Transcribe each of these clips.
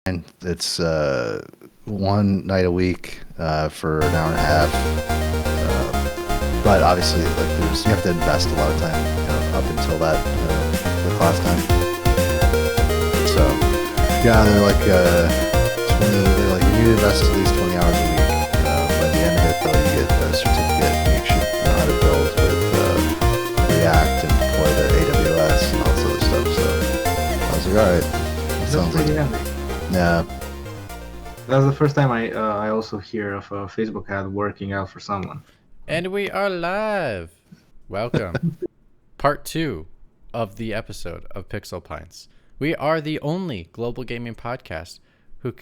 It's one night a week for an hour and a half. But obviously, like, you have to invest a lot of time, up until that the class time. So yeah, they're like 20. They're like, you need to invest at least 20 hours a week. By the end of it, though, you get a certificate. You should know how to build with React and deploy to AWS and all this other stuff. So I was like, all right, sounds like yeah. That's the first time I also hear of a Facebook ad working out for someone. And we are live. Welcome. Part 2 of the episode of Pixel Pints. We are the only global gaming podcast who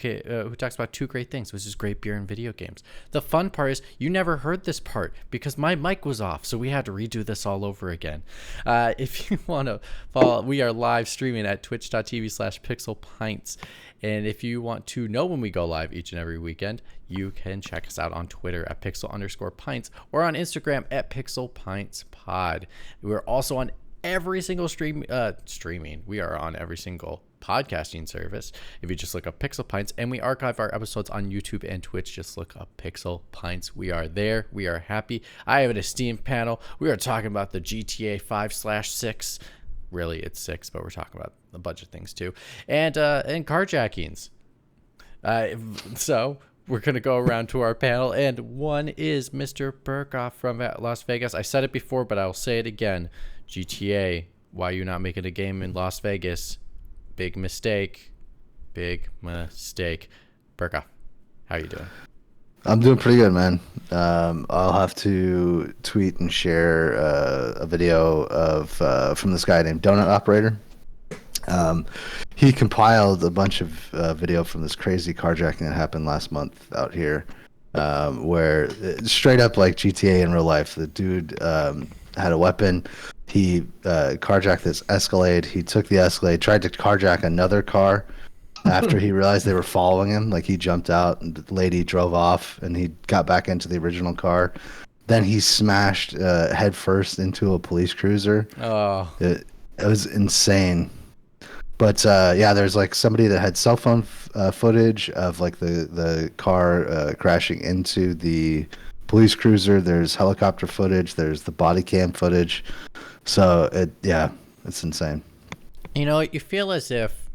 talks about two great things, which is great beer and video games. The fun part is you never heard this part because my mic was off, so we had to redo this all over again. If you want to follow, we are live streaming at twitch.tv/pixelpints. And if you want to know when we go live each and every weekend, you can check us out on Twitter at pixel_pints or on Instagram at pixelpintspod. We're also on every single streaming. We are on every single podcasting service. If you just look up Pixel Pints, and we archive our episodes on YouTube and Twitch, just look up Pixel Pints. We are there. We are happy. I have an esteemed panel. We are talking about the GTA 5/6. Really, it's 6, but we're talking about a bunch of things too, and carjackings. So we're gonna go around to our panel, and one is Mr. Burkoff from Las Vegas. I said it before, but I'll say it again. GTA, why you not making a game in Las Vegas? Big mistake. Big mistake. Burkoff, how you doing? I'm doing pretty good, man. I'll have to tweet and share a video of from this guy named Donut Operator. He compiled a bunch of video from this crazy carjacking that happened last month out here, where straight up like GTA in real life. The dude had a weapon. He carjacked this Escalade. He took the Escalade, tried to carjack another car. After he realized they were following him, like he jumped out and the lady drove off and he got back into the original car. Then he smashed head first into a police cruiser. Oh, It was insane. But yeah, there's like somebody that had cell phone footage of like the car crashing into the police cruiser. There's helicopter footage. There's the body cam footage. So it's insane. you know, you feel as if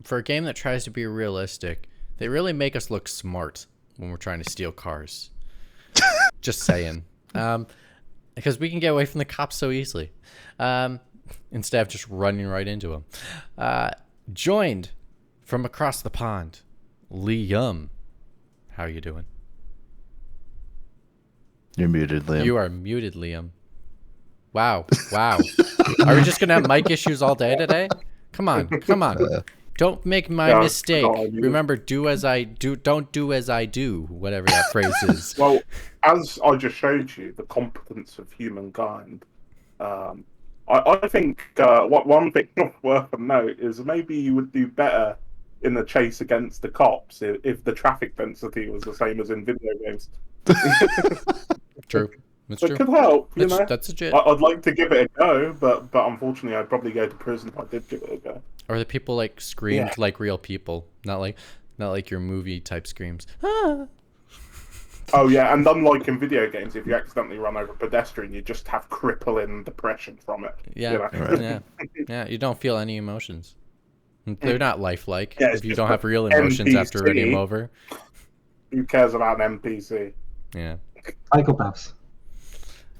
for a game that tries to be realistic, they really make us look smart when we're trying to steal cars. Just saying. Because we can get away from the cops so easily. Instead of just running right into them. Joined from across the pond, Liam. How are you doing? You're muted, Liam. You are muted, Liam. Wow. Are we just going to have mic issues all day today? Come on. Don't make my mistake. Remember, do as I do, don't do as I do, whatever that phrase is. Well, as I just showed you, the competence of humankind, I think one thing worth a note is maybe you would do better in the chase against the cops if the traffic density was the same as in video games. True. That's It true. could help, That's legit. I'd like to give it a go, but unfortunately I'd probably go to prison if I did give it a go. Or the people like screamed like real people, not like your movie type screams. Ah! Oh yeah, and unlike in video games, if you accidentally run over a pedestrian, you just have crippling depression from it. Yeah, Right. yeah. You don't feel any emotions. They're not lifelike. Yeah, if it's you just don't have real emotions after running them NPC. over. Who cares about an NPC? Yeah. Psychopaths.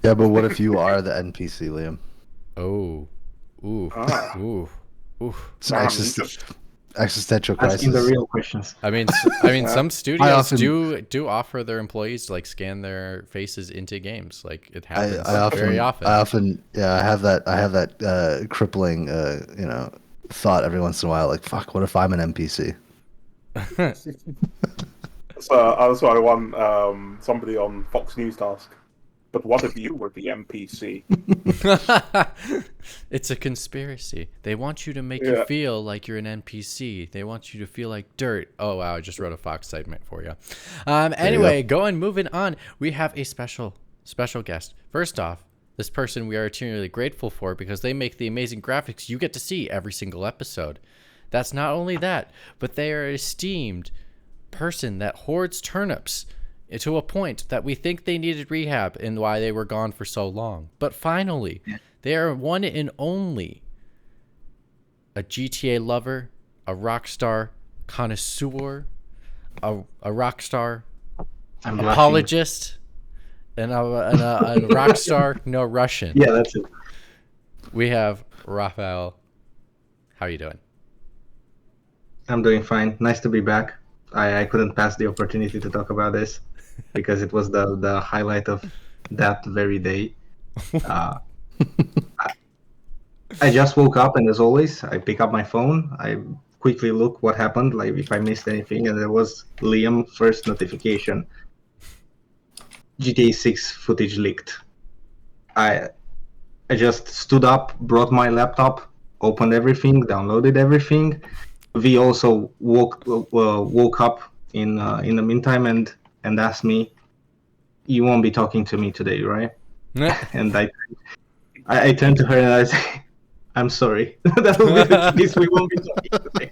Yeah, but what if you are the NPC, Liam? Oh. Ooh. Ah. Ooh. It's Man, existential Asking the crisis. real questions. I mean, some studios often- do offer their employees to like scan their faces into games. Like it happens I very often. I have that crippling thought every once in a while, like, fuck, what if I'm an NPC? So that's why I won somebody on Fox News task. But what if you were the NPC? It's a conspiracy. They want you to make you feel like you're an NPC. They want you to feel like dirt. Oh, wow. I just wrote a Fox segment for you. Anyway, moving on. We have a special guest. First off, this person we are eternally grateful for because they make the amazing graphics you get to see every single episode. That's not only that, but they are an esteemed person that hoards turnips to a point that we think they needed rehab and why they were gone for so long. But finally, they are one and only a GTA lover, a Rockstar connoisseur, a Rockstar I'm apologist, and a Rockstar no Russian. Yeah, that's it. We have Raphael. How are you doing? I'm doing fine. Nice to be back. I couldn't pass the opportunity to talk about this because it was the highlight of that very day. Uh, I just woke up, and as always, I pick up my phone. I quickly look what happened, like if I missed anything, and there was Liam first notification. GTA 6 footage leaked. I just stood up, brought my laptop, opened everything, downloaded everything. V also woke up in the meantime and asked me, "You won't be talking to me today, right?" And I turned to her and I said, "I'm sorry. That will be the case. We won't be talking today."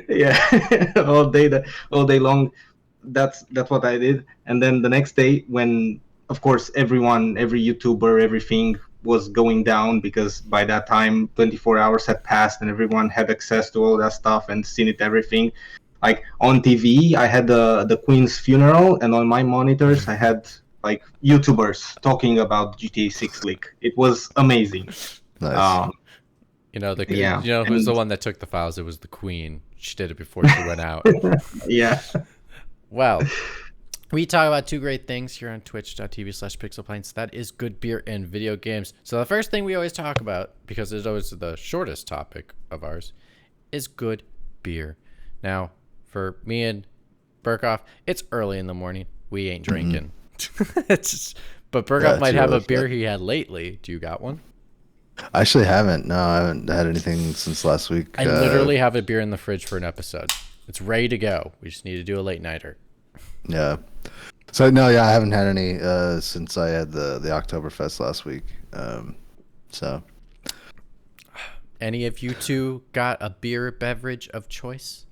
Yeah, all day long. That's what I did. And then the next day, when of course every YouTuber, everything was going down, because by that time 24 hours had passed and everyone had access to all that stuff and seen it, everything. Like on TV, I had the Queen's funeral, and on my monitors I had like YouTubers talking about GTA 6 leak. It was amazing. Nice. Who's the one that took the files? It was the Queen. She did it before she went out. Yeah. Well, we talk about two great things here on twitch.tv/pixelpints. That is good beer and video games. So the first thing we always talk about, because it's always the shortest topic of ours, is good beer. Now, for me and Burkoff, it's early in the morning. We ain't drinking. But Burkoff might have a beer he had lately. Do you got one? I actually haven't. No, I haven't had anything since last week. I literally have a beer in the fridge for an episode. It's ready to go. We just need to do a late nighter. Yeah. So no, I haven't had any since I had the Oktoberfest last week. So. Any of you two got a beer beverage of choice?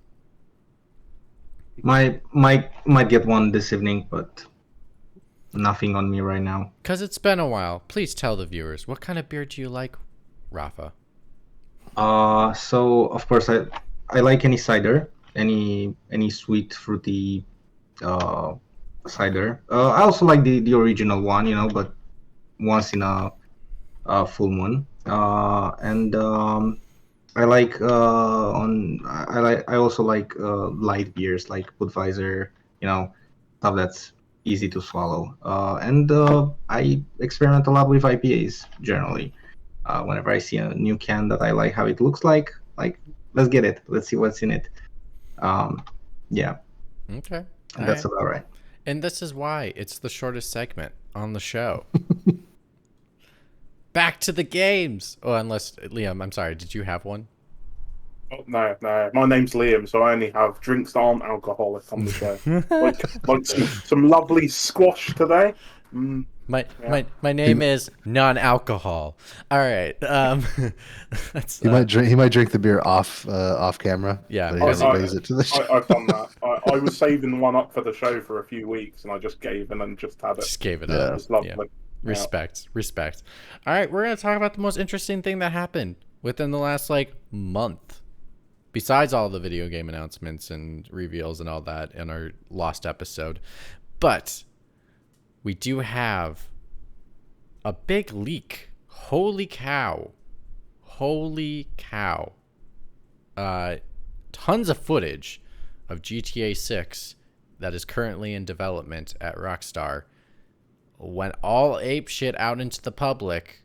Might get one this evening, but nothing on me right now. Because it's been a while. Please tell the viewers, what kind of beer do you like, Rafa? So of course I like any cider, any sweet fruity cider. I also like the original one, but once in a full moon. And I like I also like light beers like Budweiser, stuff that's easy to swallow. And I experiment a lot with IPAs generally. Whenever I see a new can that I like how it looks like let's get it. Let's see what's in it. Yeah. Okay. And that's about right. And this is why it's the shortest segment on the show. Back to the games. Oh, unless Liam, I'm sorry. Did you have one? Oh, no. My name's Liam, so I only have drinks that aren't alcoholic on the show. like some lovely squash today. My name is non-alcohol. All right. That's, he might drink the beer off camera. Yeah, but he doesn't raise it to the show. I've done that. I was saving one up for the show for a few weeks, and I just gave it and just had it. Just gave it Yeah. up. It was lovely. Yeah. Respect. All right, we're gonna talk about the most interesting thing that happened within the last month, besides all the video game announcements and reveals and all that in our lost episode. But we do have a big leak. Holy cow. Tons of footage of GTA 6 that is currently in development at Rockstar went all ape shit out into the public,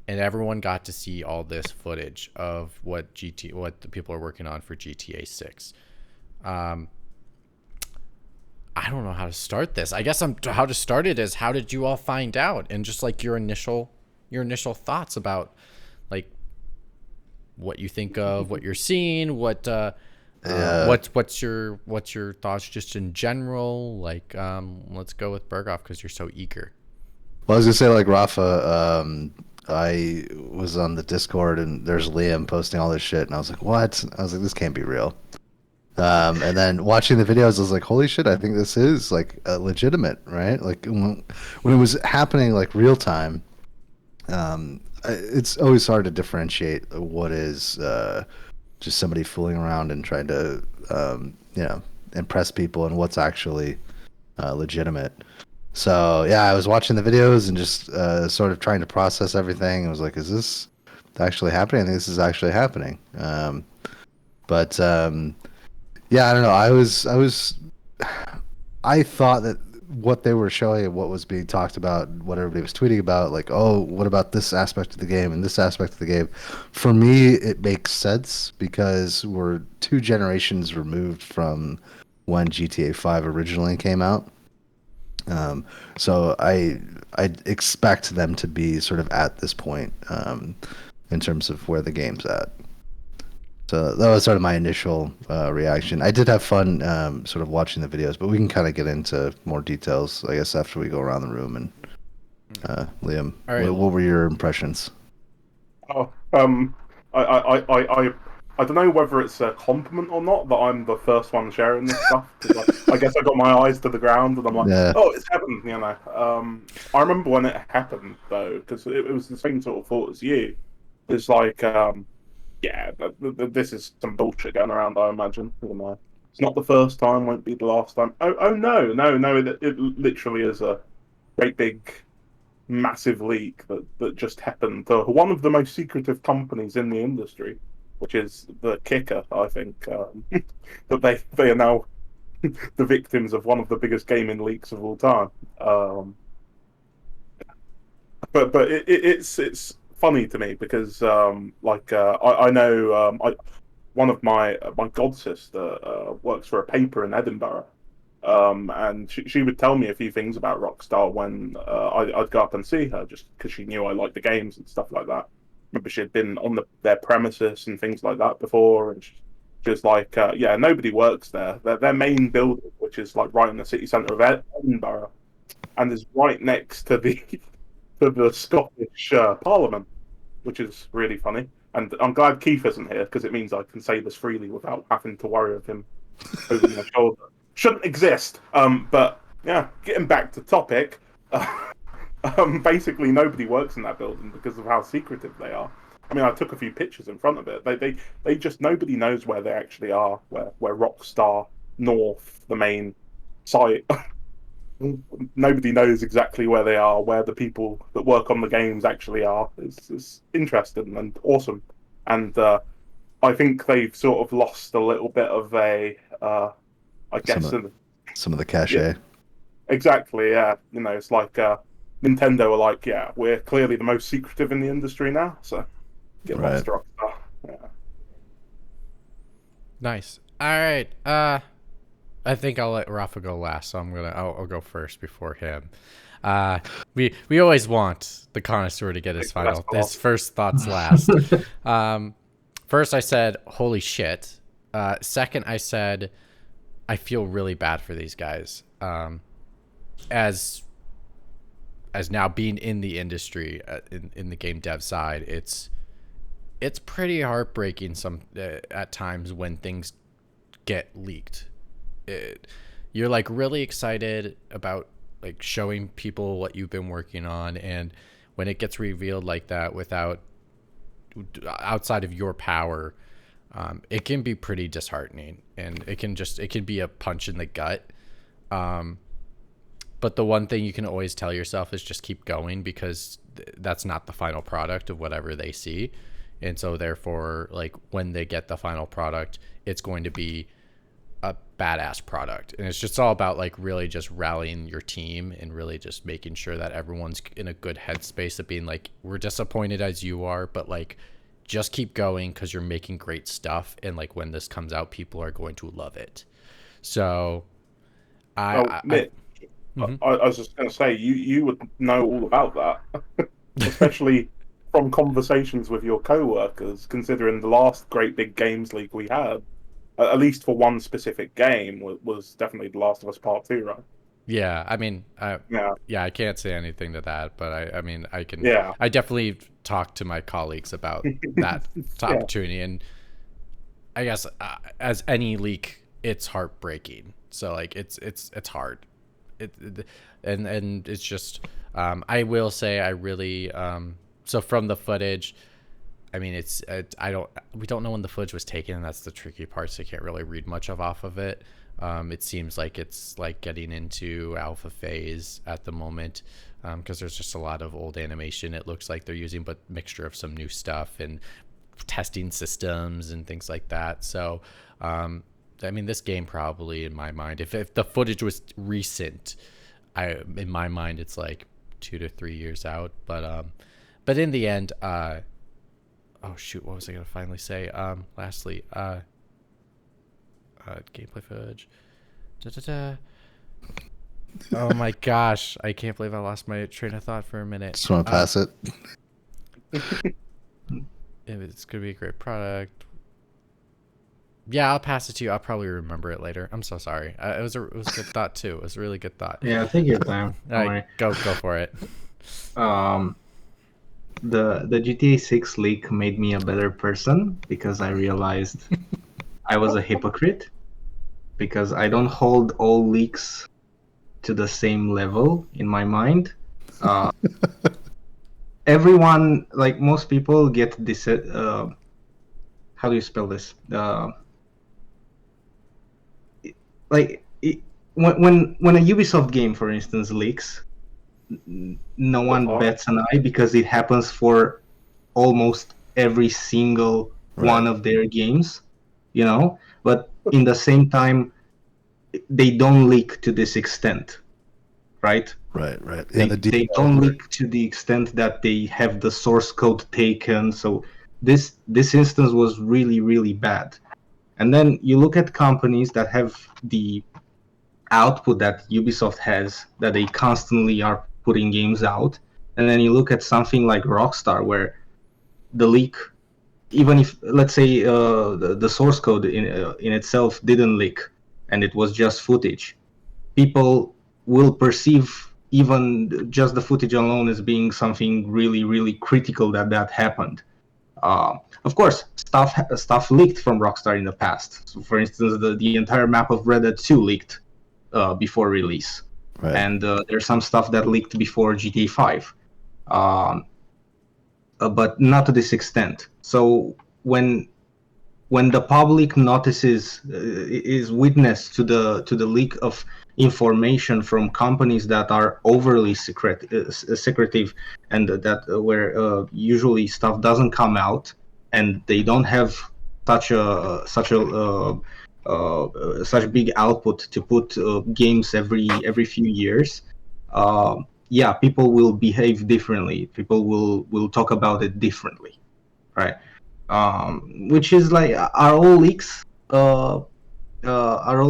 and everyone got to see all this footage of what the people are working on for GTA 6. I don't know how to start this. I guess how to start it is, how did you all find out? And just your initial thoughts about what you think of what you're seeing, what's your thoughts just in general? Let's go with Berghoff because you're so eager. Well, I was gonna say, Rafa, I was on the Discord and there's Liam posting all this shit, and I was like, "What?" I was like, "This can't be real." And then watching the videos, I was like, "Holy shit! I think this is like legitimate, right?" Like when it was happening like real time, it's always hard to differentiate what is just somebody fooling around and trying to impress people and what's actually legitimate. So yeah, I was watching the videos and just sort of trying to process everything. I was like, "Is this actually happening? I think this is actually happening." But yeah, I don't know. I thought that what they were showing and what was being talked about, what everybody was tweeting about, like, oh, what about this aspect of the game and this aspect of the game? For me, it makes sense because we're 2 generations removed from when GTA 5 originally came out. So I expect them to be sort of at this point in terms of where the game's at. So that was sort of my initial reaction. I did have fun sort of watching the videos, but we can kind of get into more details, I guess, after we go around the room. And Liam, All right. what were your impressions? Oh, I don't know whether it's a compliment or not that I'm the first one sharing this stuff. 'Cause I guess I got my eyes to the ground and I'm like, Yeah. oh, it's happened, I remember when it happened though, because it was the same sort of thought as you. It's like, yeah, this is some bullshit going around, I imagine. It's not the first time, won't be the last time. Oh no, no, it literally is a great big massive leak that just happened to one of the most secretive companies in the industry, which is the kicker, I think, that they are now the victims of one of the biggest gaming leaks of all time. But it's funny to me because I know one of my god sister works for a paper in Edinburgh. And she would tell me a few things about Rockstar when I'd go up and see her, just because she knew I liked the games and stuff like that. Remember, she had been on their premises and things like that before, and she was like, "Yeah, nobody works there. Their main building, which is like right in the city centre of Edinburgh, and is right next to the to the Scottish Parliament, which is really funny. And I'm glad Keith isn't here because it means I can say this freely without having to worry of him over my shoulder. Shouldn't exist. But yeah, getting back to topic. Basically, nobody works in that building because of how secretive they are. I mean, I took a few pictures in front of it. They just nobody knows where they actually are. Where Rockstar North, the main site. Nobody knows exactly where they are, where the people that work on the games actually are. It's interesting and awesome, and I think they've sort of lost a little bit of a, I guess, some of the cachet. Yeah, exactly. Yeah, it's like Nintendo are like, yeah, we're clearly the most secretive in the industry now, so get lost, Rockstar. Yeah. Nice. All right. I think I'll let Rafa go last, so I'll go first before him. We always want the connoisseur to get his first thoughts last. First I said, holy shit. Second I said, I feel really bad for these guys. As now being in the industry, in the game dev side, it's pretty heartbreaking at times when things get leaked. You're like really excited about like showing people what you've been working on, and when it gets revealed like that outside of your power, it can be pretty disheartening, and it can be a punch in the gut. But the one thing you can always tell yourself is just keep going, because that's not the final product of whatever they see. And so therefore, like when they get the final product, it's going to be a badass product. And it's just all about like really just rallying your team and really just making sure that everyone's in a good headspace of being like, we're disappointed as you are, but like just keep going because you're making great stuff. And like when this comes out, people are going to love it. So Mitch, I was just going to say, you would know all about that, especially from conversations with your co-workers, considering the last great big games league we had, at least for one specific game, was definitely The Last of Us Part 2, right? Yeah, I mean, Yeah, yeah, I can't say anything to that, but I mean, I can. yeah, I definitely talk to my colleagues about that yeah, opportunity, and I guess as any leak, it's heartbreaking. So like, it's hard. And it's just, I will say, I really, so from the footage. I mean, we don't know when the footage was taken, and that's the tricky part, so you can't really read much off of it. It seems like it's like getting into alpha phase at the moment, because there's just a lot of old animation it looks like they're using, but mixture of some new stuff and testing systems and things like that. So, I mean, this game probably, in my mind, if the footage was recent, in my mind, it's like 2 to 3 years out. But in the end, oh shoot, what was I gonna finally say? Lastly, gameplay footage. Da-da-da. Oh my gosh, I can't believe I lost my train of thought for a minute. Just want to pass it. It's gonna be a great product. Yeah, I'll pass it to you. I'll probably remember it later. I'm so sorry. It was a good thought too. It was a really good thought. Yeah, take your time. All right, go for it. The GTA 6 leak made me a better person because I realized I was a hypocrite because I don't hold all leaks to the same level in my mind. Everyone, like most people, get this. How do you spell this? When a Ubisoft game, for instance, leaks, no one bats an eye because it happens for almost every single one of their games, you know. But in the same time, they don't leak to this extent, right? Right. Yeah, they don't leak to the extent that they have the source code taken. So this instance was really, really bad. And then you look at companies that have the output that Ubisoft has, that they constantly are putting games out, and then you look at something like Rockstar, where the leak, even if, let's say, the source code in itself didn't leak and it was just footage, people will perceive even just the footage alone as being something really, really critical that happened. Of course, stuff leaked from Rockstar in the past. So, for instance, the entire map of Red Dead 2 leaked before release, and there's some stuff that leaked before GTA 5, but not to this extent. So when the public notices, is witness to the leak of information from companies that are overly secretive, and that where usually stuff doesn't come out, and they don't have such big output to put games every few years. Yeah, people will behave differently. People will talk about it differently, right? Which is like, are all leaks on the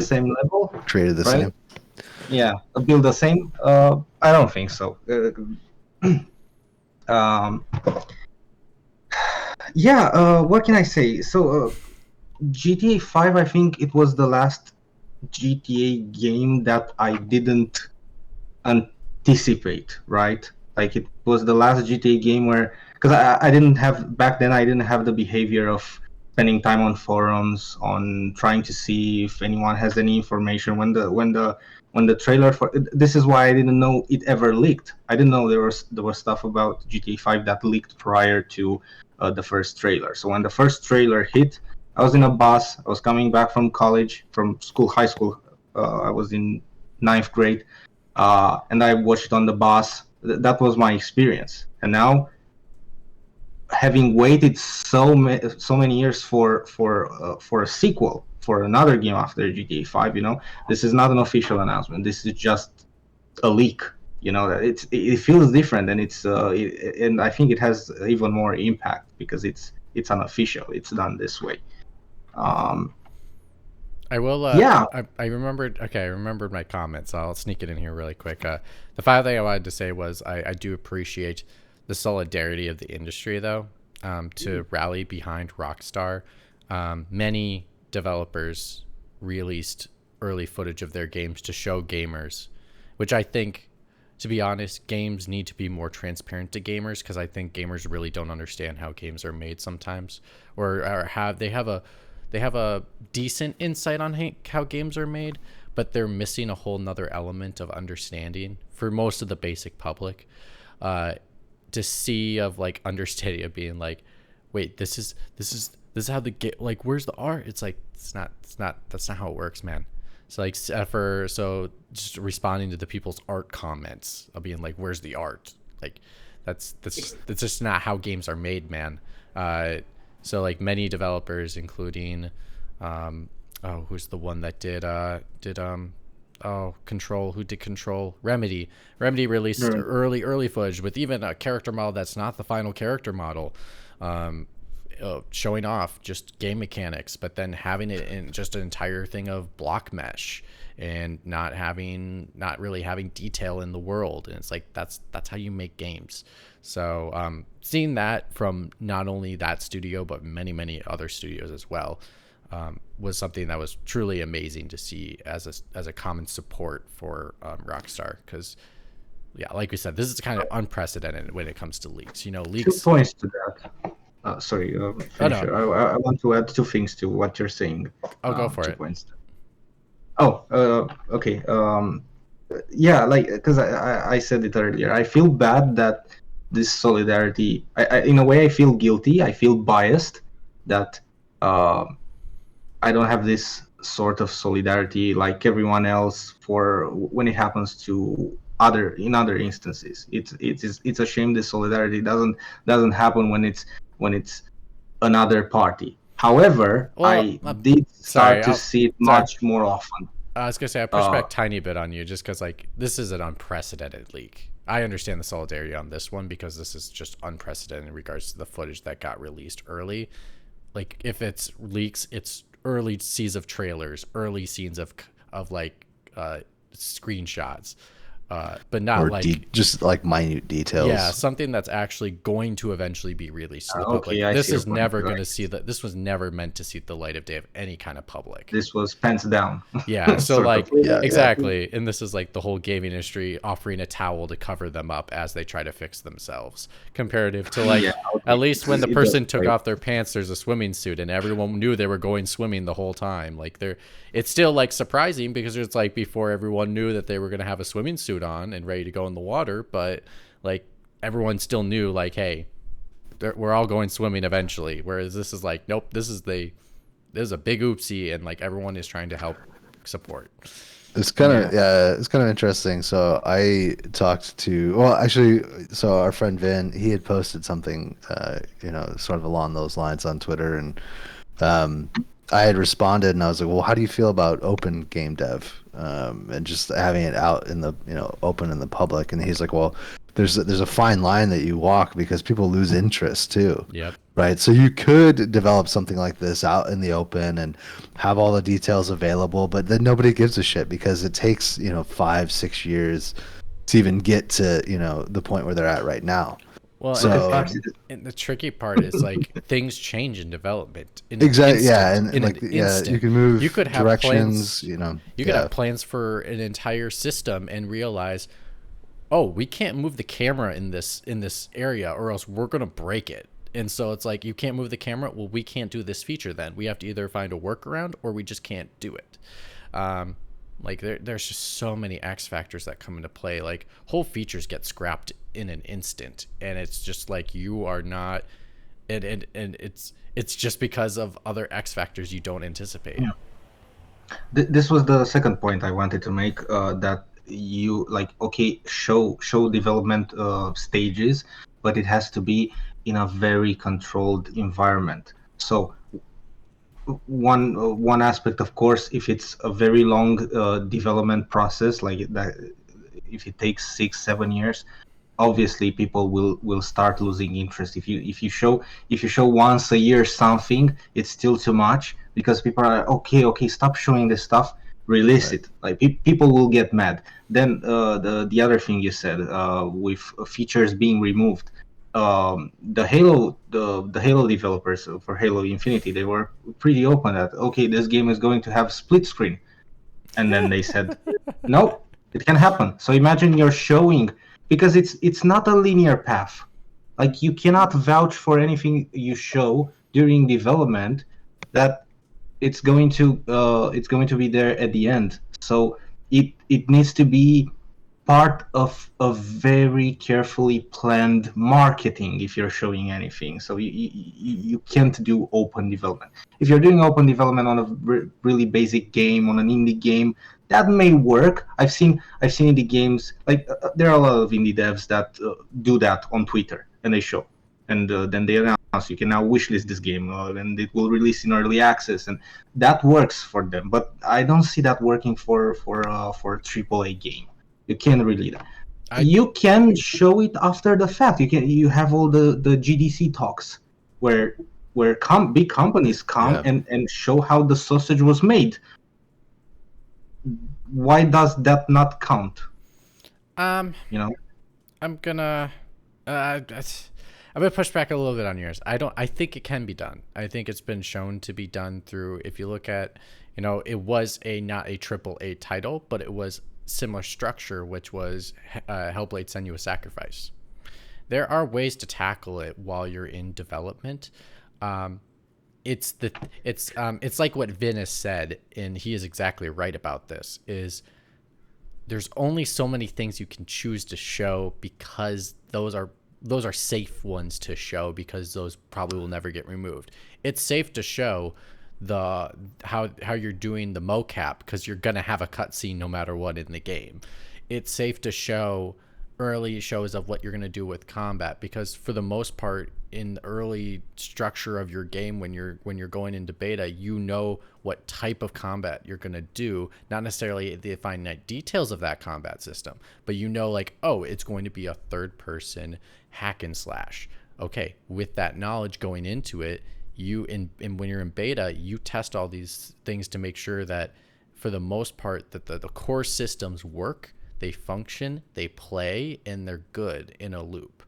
same level, created the right? same? Yeah, build the same. I don't think so. Yeah, what can I say? So GTA 5, I think it was the last GTA game that I didn't anticipate, right? Like, it was the last GTA game where, because I didn't have, back then I didn't have the behavior of spending time on forums, on trying to see if anyone has any information. When the trailer for this is why I didn't know it ever leaked. I didn't know there was stuff about GTA 5 that leaked prior to the first trailer. So when the first trailer hit, I was in a bus. I was coming back from college, from high school. I was in 9th grade. And I watched it on the bus. That was my experience. And now, having waited so many years for a sequel, for another game after GTA 5, this is not an official announcement. This is just a leak. It feels different, and and I think it has even more impact because it's unofficial. It's done this way. I will. Yeah. I remembered. Okay, I remembered my comments. I'll sneak it in here really quick. The final thing I wanted to say was I do appreciate the solidarity of the industry, though, to rally behind Rockstar. Many developers released early footage of their games to show gamers, which I think, to be honest, games need to be more transparent to gamers, because I think gamers really don't understand how games are made sometimes, or they have a decent insight on how games are made, but they're missing a whole nother element of understanding for most of the basic public, to see of like understanding of being like, wait, this is how the game, like, where's the art? It's like, that's not how it works, man. So like, so just responding to the people's art comments of being like, where's the art? Like, that's just not how games are made, man. So like many developers, including, who's the one that did Control, who did Control? Remedy released early footage with even a character model that's not the final character model, showing off just game mechanics, but then having it in just an entire thing of block mesh and not really having detail in the world. And it's like, that's how you make games. So seeing that from not only that studio but many other studios as well, was something that was truly amazing to see as a common support for Rockstar, because like we said, this is kind of unprecedented when it comes to leaks. Leaks. 2 points to that. Sorry, no. I want to add 2 things to what you're saying. I'll go for 2 it. points. Okay. Like, because I said it earlier, I feel bad that this solidarity, in a way, I feel guilty. I feel biased that I don't have this sort of solidarity like everyone else for when it happens to other instances. It's a shame this solidarity doesn't happen when it's another party. However, I did start to see it much more often. I was gonna say, I pushed back tiny bit on you just because like this is an unprecedented leak. I understand the solidarity on this one because this is just unprecedented in regards to the footage that got released early. Like, if it's leaks, it's early scenes of trailers, early scenes of like screenshots, but not or like just like minute details. Yeah, something that's actually going to eventually be released to the public. I This see is your never point. going to see that. This was never meant to see the light of day of any kind of public. This was pants down. Yeah, so Sort like, of. exactly. And this is like the whole gaming industry offering a towel to cover them up as they try to fix themselves. Comparative to like, at least when the person took off their pants, there's a swimming suit and everyone knew they were going swimming the whole time. Like, it's still like surprising because it's like before everyone knew that they were going to have a swimming suit on and ready to go in the water, but like everyone still knew like, hey, we're all going swimming eventually. Whereas this is like, nope, this is a big oopsie, and like everyone is trying to help support. It's kind of it's kind of interesting. So I talked to our friend Vin, he had posted something sort of along those lines on Twitter, and I had responded and I was like, well, how do you feel about open game dev and just having it out in the open in the public? And he's like, well, there's a fine line that you walk because people lose interest too. Yep. Right. So you could develop something like this out in the open and have all the details available, but then nobody gives a shit because it takes 5-6 years to even get to the point where they're at right now. Well, so, and the tricky part is like things change in development. Exactly. Yeah, and you can move. You could have directions. Plans, you could have plans for an entire system and realize, oh, we can't move the camera in this area, or else we're gonna break it. And so it's like, you can't move the camera. Well, we can't do this feature then. We have to either find a workaround or we just can't do it. Like there's just so many X factors that come into play. Like whole features get scrapped in an instant, and it's just like you are not, and it's just because of other X factors you don't anticipate. Yeah. This was the second point I wanted to make. That you like, okay, show development stages, but it has to be in a very controlled environment. So one aspect, of course, if it's a very long development process like that, if it takes 6-7 years, obviously people will start losing interest. If you show once a year something, it's still too much because people are okay, stop showing this stuff, release it. Like people will get mad. Then the other thing you said with features being removed, the Halo developers for Halo Infinity, they were pretty open that okay, this game is going to have split screen, and then they said no, it can happen. So imagine you're showing, because it's not a linear path. Like, you cannot vouch for anything you show during development that it's going to be there at the end. So it needs to be part of a very carefully planned marketing if you're showing anything. So you can't do open development. If you're doing open development on a really basic game, on an indie game, that may work. I've seen indie games, like there are a lot of indie devs that do that on Twitter, and they show, and then they announce you can now wishlist this game, and it will release in early access, and that works for them. But I don't see that working for a AAA game. You can't really. You can show it after the fact. You have all the GDC talks where big companies come and show how the sausage was made. Why does that not count? I'm gonna push back a little bit on yours. I think it can be done. I think it's been shown to be done through, if you look at, it was not a AAA title, but it was similar structure, which was Hellblade: Senua's Sacrifice. There are ways to tackle it while you're in development. It's like what Vin has said, and he is exactly right about this, is there's only so many things you can choose to show, because those are safe ones to show, because those probably will never get removed. It's safe to show how you're doing the mocap, because you're gonna have a cutscene no matter what in the game. It's safe to show early shows of what you're gonna do with combat, because for the most part in the early structure of your game, when you're going into beta, what type of combat you're gonna do, not necessarily the finite details of that combat system, but like, oh, it's going to be a third person hack and slash. Okay, with that knowledge going into it, when you're in beta, you test all these things to make sure that for the most part that the core systems work, they function, they play, and they're good in a loop.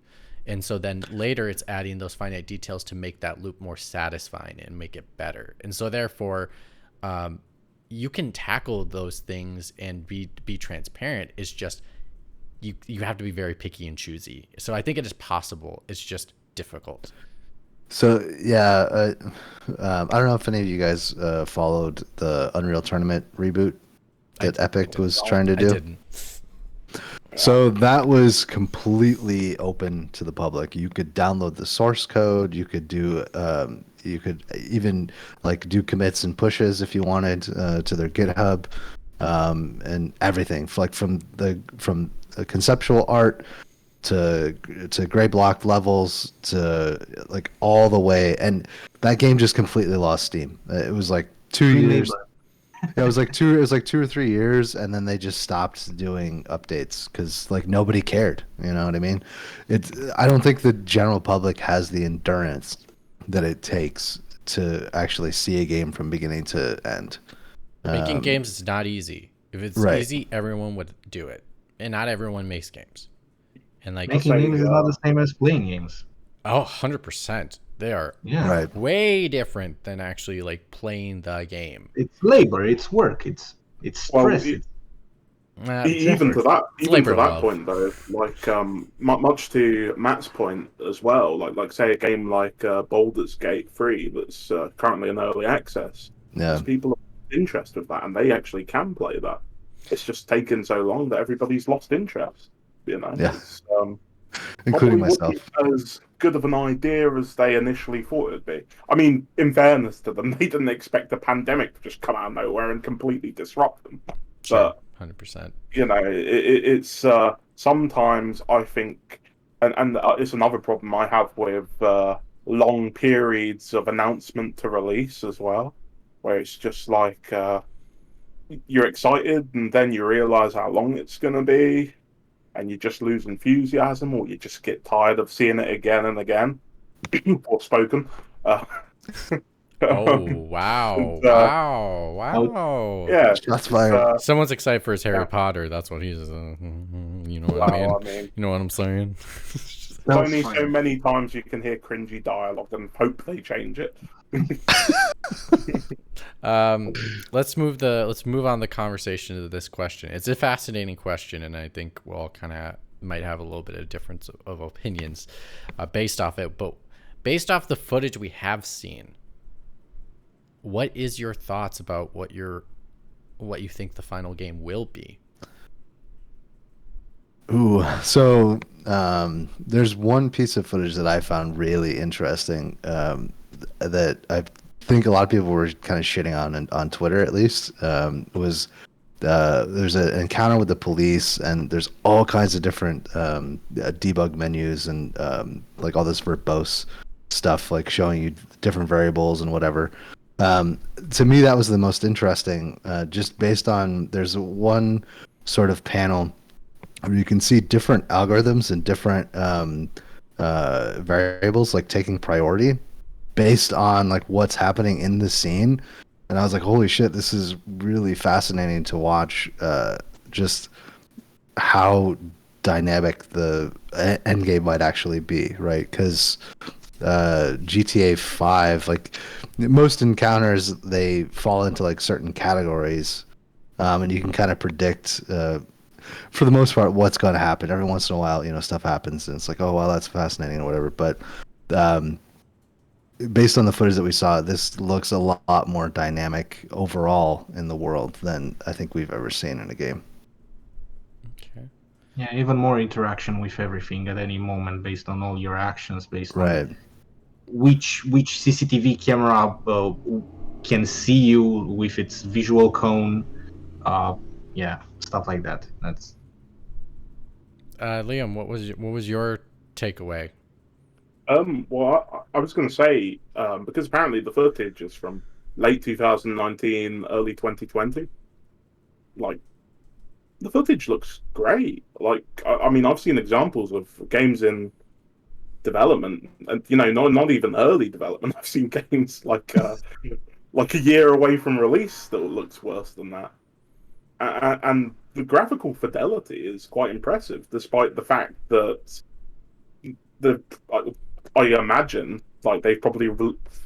And so then later it's adding those finite details to make that loop more satisfying and make it better. And so therefore, you can tackle those things and be transparent. It's just you have to be very picky and choosy. So I think it is possible. It's just difficult. So yeah, I don't know if any of you guys followed the Unreal Tournament reboot that Epic was trying to do. I didn't. So that was completely open to the public. You could download the source code. You could do, you could even like do commits and pushes if you wanted to their GitHub, and everything from the conceptual art to gray block levels to like all the way. And that game just completely lost steam. It was like 2 years. Yeah, it was like 2 or 3 years, and then they just stopped doing updates because like nobody cared. You know what I mean? I don't think the general public has the endurance that it takes to actually see a game from beginning to end. Making games is not easy. If it's easy, everyone would do it, and not everyone makes games. And like making games is not the same as playing games. Oh, 100%. They are way different than actually like playing the game. It's labor, it's work, it's stress. Even to that point though, like much to Matt's point as well, like say a game like Baldur's Gate 3 that's currently in early access. Yeah, people are interested in that, and they actually can play that. It's just taken so long that everybody's lost interest. You know, including myself. As good of an idea as they initially thought it'd be. I mean, in fairness to them, they didn't expect a pandemic to just come out of nowhere and completely disrupt them. Sure, 100%. You know, it's sometimes I think, and it's another problem I have with long periods of announcement to release as well, where it's just like you're excited and then you realize how long it's going to be, and you just lose enthusiasm, or you just get tired of seeing it again and again. Or spoken. Oh, wow. Wow. Yeah. That's fire. Someone's excited for his Harry Potter. That's what he's, you know what I mean? You know what I'm saying? only so many times you can hear cringy dialogue and hope they change it. Let's move on the conversation to this question. It's a fascinating question, and I think we'll all kind of might have a little bit of difference of opinions based off it. But based off the footage we have seen, what is your thoughts about what you think the final game will be? Ooh, so there's one piece of footage that I found really interesting that I think a lot of people were kind of shitting on Twitter, at least. Was there's an encounter with the police, and there's all kinds of different debug menus and like all this verbose stuff, like showing you different variables and whatever. To me, that was the most interesting, just based on there's one sort of panel where you can see different algorithms and different variables like taking priority based on like what's happening in the scene. And I was like, holy shit, this is really fascinating to watch, just how dynamic the end game might actually be, right? Because GTA V, like most encounters, they fall into like certain categories, and you can kind of predict, for the most part, what's going to happen. Every once in a while, stuff happens, and it's like, oh, well, that's fascinating or whatever. But based on the footage that we saw, this looks a lot more dynamic overall in the world than I think we've ever seen in a game. Okay. Yeah, even more interaction with everything at any moment based on all your actions, based Right. on which CCTV camera can see you with its visual cone. Yeah, stuff like that. That's Liam, what was your takeaway? Well, I was going to say, because apparently the footage is from late 2019, early 2020. Like, the footage looks great. Like, I mean, I've seen examples of games in development, and not even early development. I've seen games like a year away from release that looks worse than that. And the graphical fidelity is quite impressive, despite the fact that I imagine like they've probably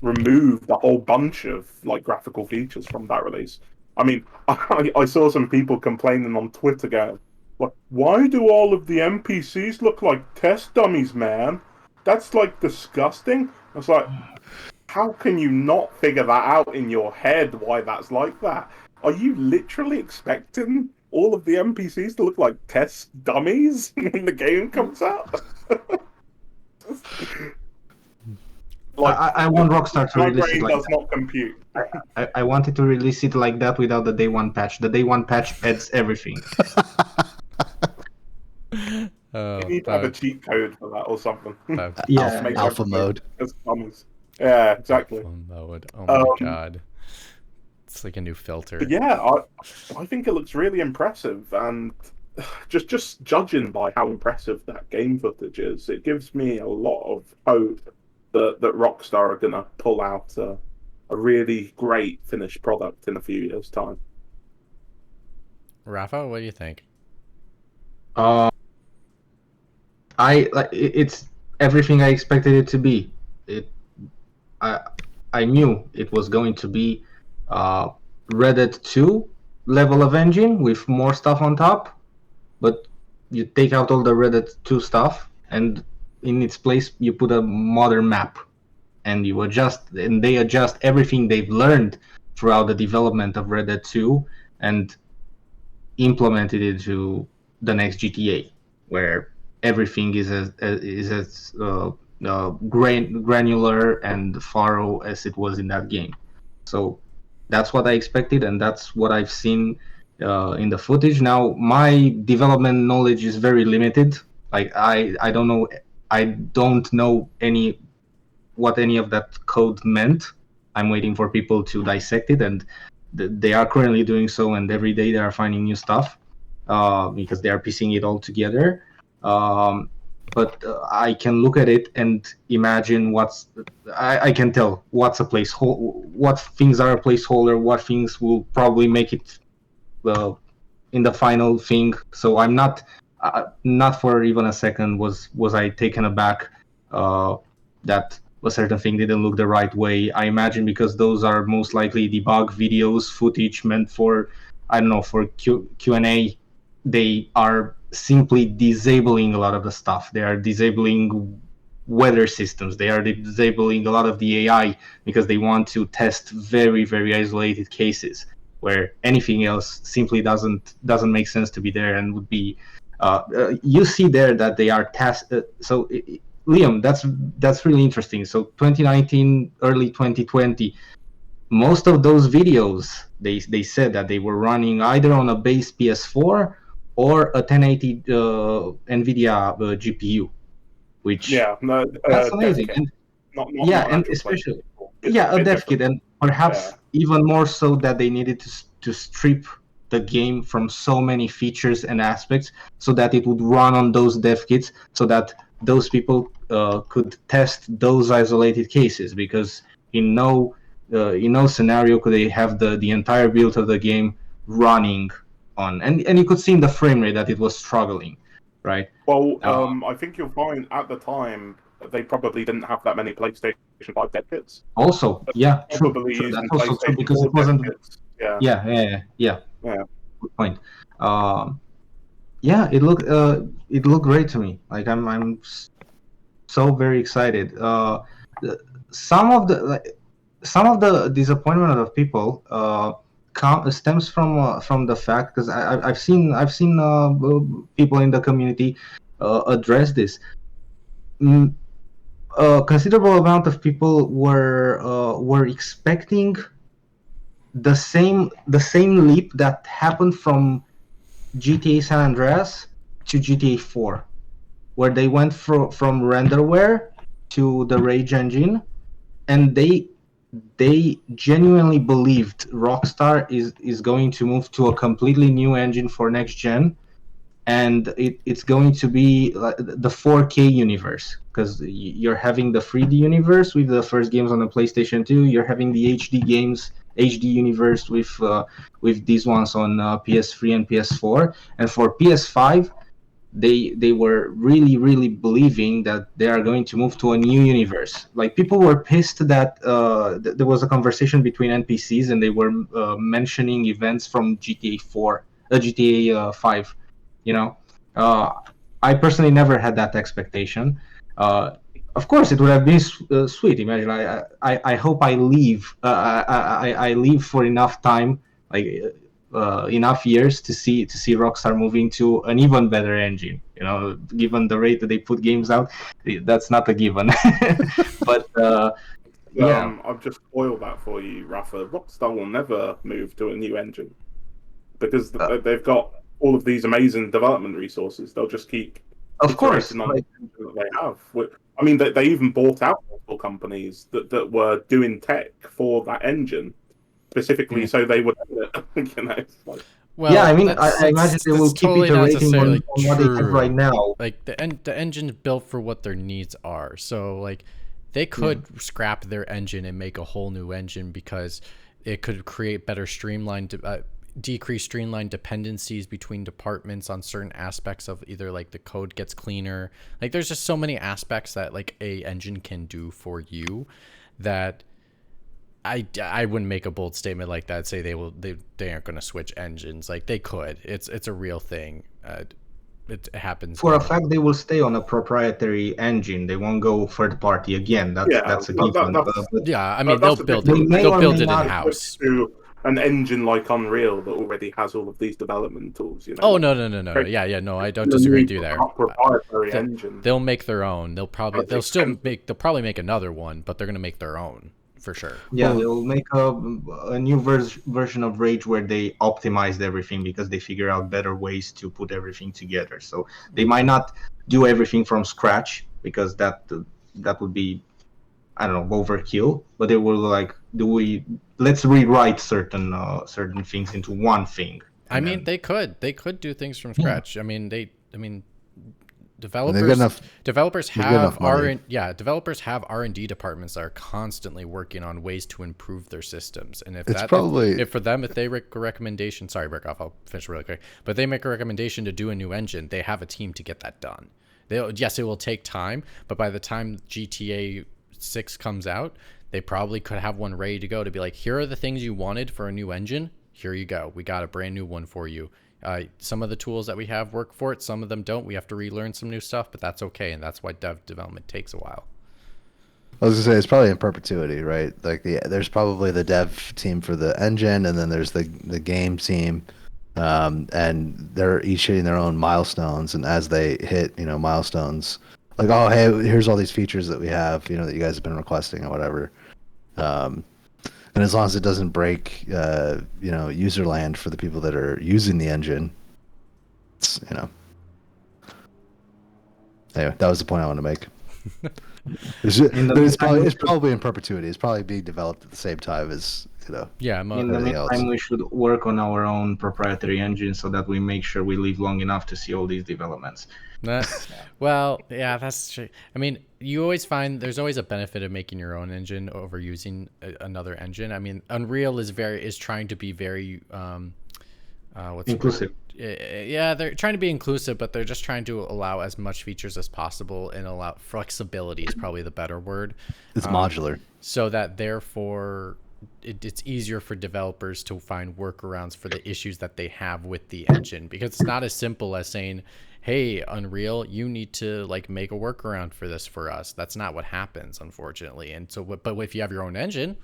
removed a whole bunch of like graphical features from that release. I mean, I saw some people complaining on Twitter going, "Like, why do all of the NPCs look like test dummies, man? That's like disgusting." I was like, how can you not figure that out in your head why that's like that? Are you literally expecting all of the NPCs to look like test dummies when the game comes out? Like, I want Rockstar to release it like does not compute. I wanted to release it like that without the day one patch. The day one patch adds everything. Oh, You need to have a cheat code for that or something. Yeah, Make alpha everything mode. as dummies. Yeah, exactly. Alpha mode. Oh my god. It's like a new filter. But yeah, I think it looks really impressive, and just judging by how impressive that game footage is, it gives me a lot of hope that Rockstar are gonna pull out a really great finished product in a few years' time. Rafa, what do you think? It's everything I expected it to be. I knew it was going to be Red Dead 2 level of engine with more stuff on top, but you take out all the Red Dead 2 stuff, and in its place you put a modern map, and they adjust everything they've learned throughout the development of Red Dead 2 and implemented it into the next GTA, where everything is as granular and thorough as it was in that game. So that's what I expected, and that's what I've seen in the footage. Now, my development knowledge is very limited. Like I don't know what any of that code meant. I'm waiting for people to dissect it, and they are currently doing so, and every day they are finding new stuff because they are piecing it all together. But I can look at it and imagine I can tell what's a placeholder, what things are a placeholder, what things will probably make it in the final thing. So I'm not not for even a second was I taken aback that a certain thing didn't look the right way. I imagine because those are most likely debug videos, footage meant for, I don't know, for Q&A. They are simply disabling a lot of the stuff. They are disabling weather systems. They are disabling a lot of the AI because they want to test very, very isolated cases where anything else simply doesn't make sense to be there and would be. You see there that they are Liam, that's really interesting. So 2019, early 2020, most of those videos, they said that they were running either on a base PS4 or a 1080 NVIDIA GPU, which that's amazing. And, not and especially a dev kit, and perhaps even more so that they needed to strip the game from so many features and aspects so that it would run on those dev kits, so that those people could test those isolated cases, because in no scenario could they have the entire build of the game running on, and you could see in the frame rate that it was struggling, right? Well, I think you'll find at the time they probably didn't have that many PlayStation 5 dev kits. Also, yeah, true. That's also true because it wasn't. Yeah. Good point. Yeah, it looked great to me. Like I'm so very excited. Some of the disappointment of people stems from the fact, because I've seen people in the community address this. A considerable amount of people were expecting the same leap that happened from GTA San Andreas to GTA 4, where they went from renderware to the Rage engine, and they genuinely believed Rockstar is going to move to a completely new engine for next gen, and it's going to be the 4K universe, because you're having the 3D universe with the first games on the PlayStation 2, you're having the HD universe with these ones on PS3 and PS4, and for PS5 they were really believing that they are going to move to a new universe. Like, people were pissed that there was a conversation between NPCs and they were mentioning events from GTA 5. You know, I personally never had that expectation. Of course, it would have been sweet. Imagine, I hope I leave. I leave for enough time, like enough years to see Rockstar moving to an even better engine. You know, given the rate that they put games out, that's not a given. But yeah, I've just spoiled that for you, Rafa. Rockstar will never move to a new engine because they've got all of these amazing development resources. They'll just keep, of course, on the engine that they have. I mean, they even bought out multiple companies that were doing tech for that engine specifically, so they would, you know. Well, yeah, I mean, I imagine they will keep iterating on what they have right now. Like the engine's built for what their needs are. So like they could scrap their engine and make a whole new engine because it could create better decrease streamlined dependencies between departments on certain aspects of either like the code gets cleaner. Like there's just so many aspects that like a engine can do for you that I wouldn't make a bold statement like that. Say they aren't going to switch engines. Like they could. It's a real thing. It happens. For a fact, they will stay on a proprietary engine. They won't go third party again. That's a given. Yeah, I mean they'll build it in house. An engine like Unreal that already has all of these development tools, you know. Oh no! Yeah, no, I don't disagree with you there. Proprietary engine. They'll make their own. They'll probably make another one, but they're gonna make their own for sure. Yeah, they'll make a new version of Rage where they optimized everything because they figure out better ways to put everything together. So they might not do everything from scratch because that would be, I don't know, overkill, but they will let's rewrite certain things into one thing. I mean, they could do things from scratch. I mean, developers got have enough money. developers have R&D departments that are constantly working on ways to improve their systems. And if they make a recommendation, sorry, Rick, I'll finish really quick. But they make a recommendation to do a new engine, they have a team to get that done. Yes, it will take time, but by the time GTA 6 comes out, they probably could have one ready to go to be like, here are the things you wanted for a new engine. Here you go. We got a brand new one for you. Some of the tools that we have work for it. Some of them don't. We have to relearn some new stuff, but that's okay. And that's why development takes a while. I was gonna say it's probably in perpetuity, right? Like there's probably the dev team for the engine, and then there's the game team, and they're each hitting their own milestones. And as they hit, milestones, like, oh hey, here's all these features that we have, that you guys have been requesting or whatever. And as long as it doesn't break, user land for the people that are using the engine, it's, Anyway, that was the point I wanted to make. It's probably in perpetuity. It's probably being developed at the same time as, Yeah, in the meantime, we should work on our own proprietary engine so that we make sure we live long enough to see all these developments. Well, yeah, that's true. I mean, you always find there's always a benefit of making your own engine over using another engine. I mean, Unreal is trying to be very inclusive. Yeah, they're trying to be inclusive, but they're just trying to allow as much features as possible and allow flexibility is probably the better word. It's modular, so that therefore it's easier for developers to find workarounds for the issues that they have with the engine, because it's not as simple as saying, hey, Unreal, you need to make a workaround for this for us. That's not what happens, unfortunately. And so, but if you have your own engine,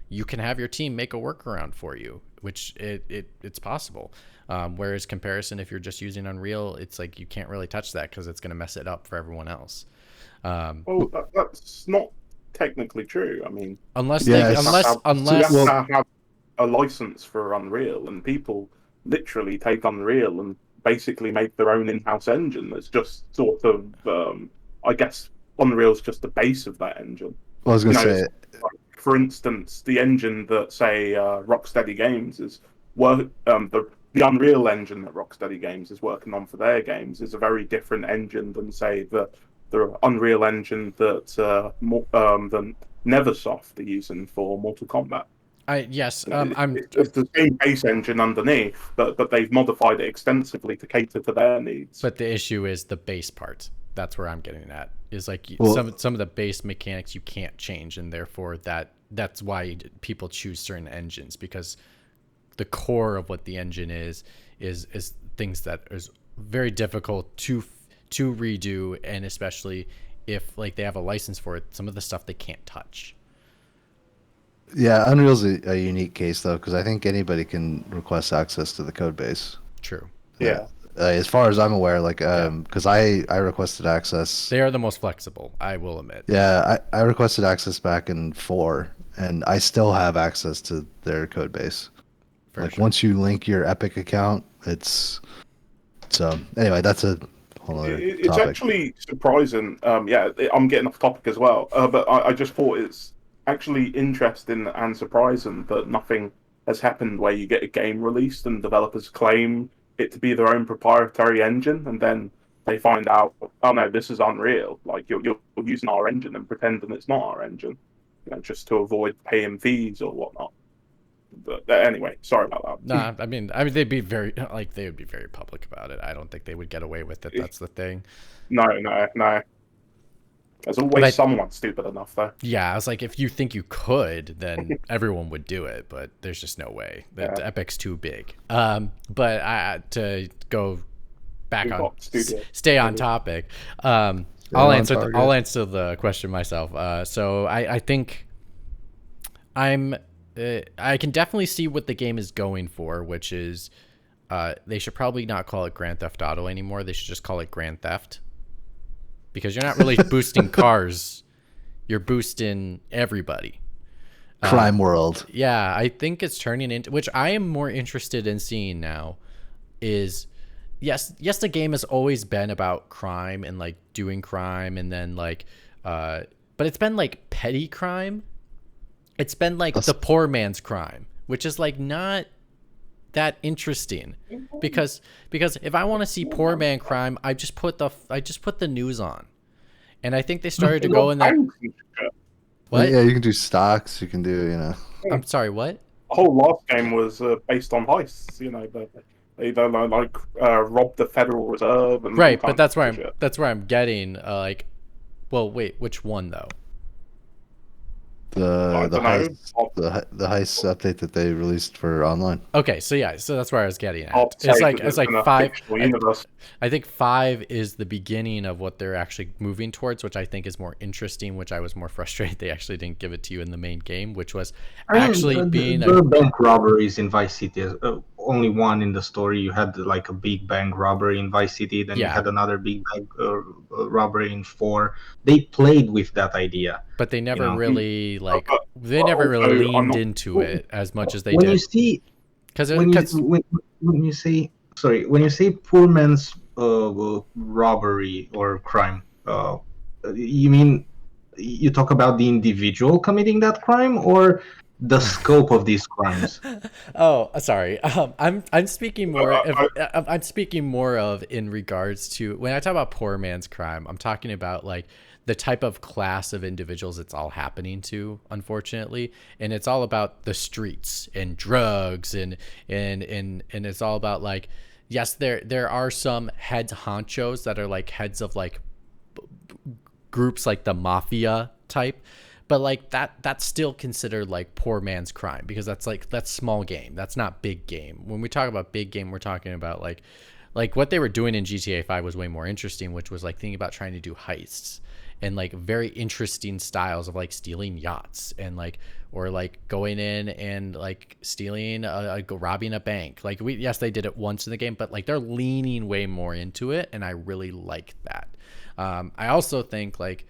you can have your team make a workaround for you, which it's possible. Whereas comparison, if you're just using Unreal, it's like you can't really touch that because it's going to mess it up for everyone else. Well, that's not technically true. I mean, unless you have to have a license for Unreal, and people literally take Unreal and basically make their own in-house engine. That's just sort of, I guess, Unreal's just the base of that engine. Well, I was going to say, for instance, the engine that say Rocksteady Games is the Unreal engine that Rocksteady Games is working on for their games is a very different engine than say the Unreal engine that than Neversoft are using for Mortal Kombat. It's the same base engine underneath, but they've modified it extensively to cater to their needs. But the issue is the base part. That's where I'm getting at. Is some of the base mechanics you can't change, and therefore that's why people choose certain engines, because the core of what the engine is things that is very difficult to redo, and especially if they have a license for it, some of the stuff they can't touch. Yeah, Unreal's a unique case though, because I think anybody can request access to the code base. True. Yeah. As far as I'm aware, because I requested access. They are the most flexible, I will admit. Yeah, I requested access back in 4, and I still have access to their code base. Once you link your Epic account, it's so. Anyway, that's a whole other topic. It's actually surprising. I'm getting off topic as well, but I just thought it's actually interesting and surprising that nothing has happened where you get a game released and developers claim it to be their own proprietary engine, and then they find out, oh no, this is Unreal. You're using our engine and pretending it's not our engine, just to avoid paying fees or whatnot. But anyway, sorry about that. Nah, I mean, they'd be very they would be very public about it. I don't think they would get away with it. That's the thing. No. There's always someone stupid enough, though. Yeah, I was like, if you think you could, then everyone would do it, but there's just no way. The Epic's too big. But to go back stay on topic. I'll answer the question myself. So I think I can definitely see what the game is going for, which is they should probably not call it Grand Theft Auto anymore. They should just call it Grand Theft. Because you're not really boosting cars, you're boosting everybody. Crime world. Yeah, I think it's turning into, which I am more interested in seeing now, is yes, the game has always been about crime and doing crime, and then but it's been petty crime. It's been the poor man's crime, which is not that interesting, because if I want to see poor man crime, I just put the news on, and I think they started to go in that. What? Yeah, you can do stocks. You can do, I'm sorry. What? The whole last game was based on heists. They like robbed the Federal Reserve and Right, all but that's where kinds of shit. that's where I'm getting like. Well, wait, which one though? the dunno. heist update that they released for online. Okay, so that's where I was getting I'll at. say It's like in a 5. fictional universe. I think 5 is the beginning of what they're actually moving towards, which I think is more interesting. Which I was more frustrated they actually didn't give it to you in the main game, which was actually being the bank robberies in Vice City. Only one in the story. You had like a big bank robbery in Vice City, then you had another big bank robbery in 4. They played with that idea, but they never really never really leaned into it as much as they when did. You see, because when you say poor man's robbery or crime, you mean you talk about the individual committing that crime or the scope of these crimes? Oh, sorry. I'm speaking more. I'm speaking more of in regards to when I talk about poor man's crime. I'm talking about like the type of class of individuals it's all happening to, unfortunately, and it's all about the streets and drugs and it's all about like, yes, there are some head honchos that are like heads of like groups like the mafia type. But like that's still considered like poor man's crime because that's small game. That's not big game. When we talk about big game, we're talking about like what they were doing in GTA 5 was way more interesting, which was like thinking about trying to do heists and like very interesting styles of like stealing yachts and like or like going in and like stealing robbing a bank. Like yes, they did it once in the game, but like they're leaning way more into it, and I really like that. I also think like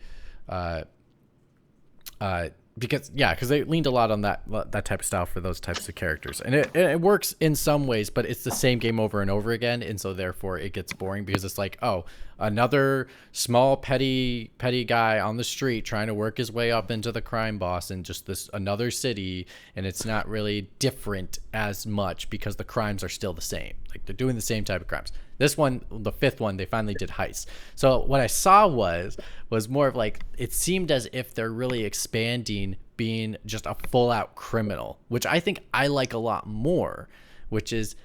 because they leaned a lot on that type of style for those types of characters, and it works in some ways, but it's the same game over and over again, and so therefore it gets boring because it's like, oh, another small petty guy on the street trying to work his way up into the crime boss in just this another city, and it's not really different as much because the crimes are still the same. Like they're doing the same type of crimes. This one, the 5th one, they finally did heists. So what I saw was more of like, it seemed as if they're really expanding being just a full out criminal, which I think I like a lot more, which is,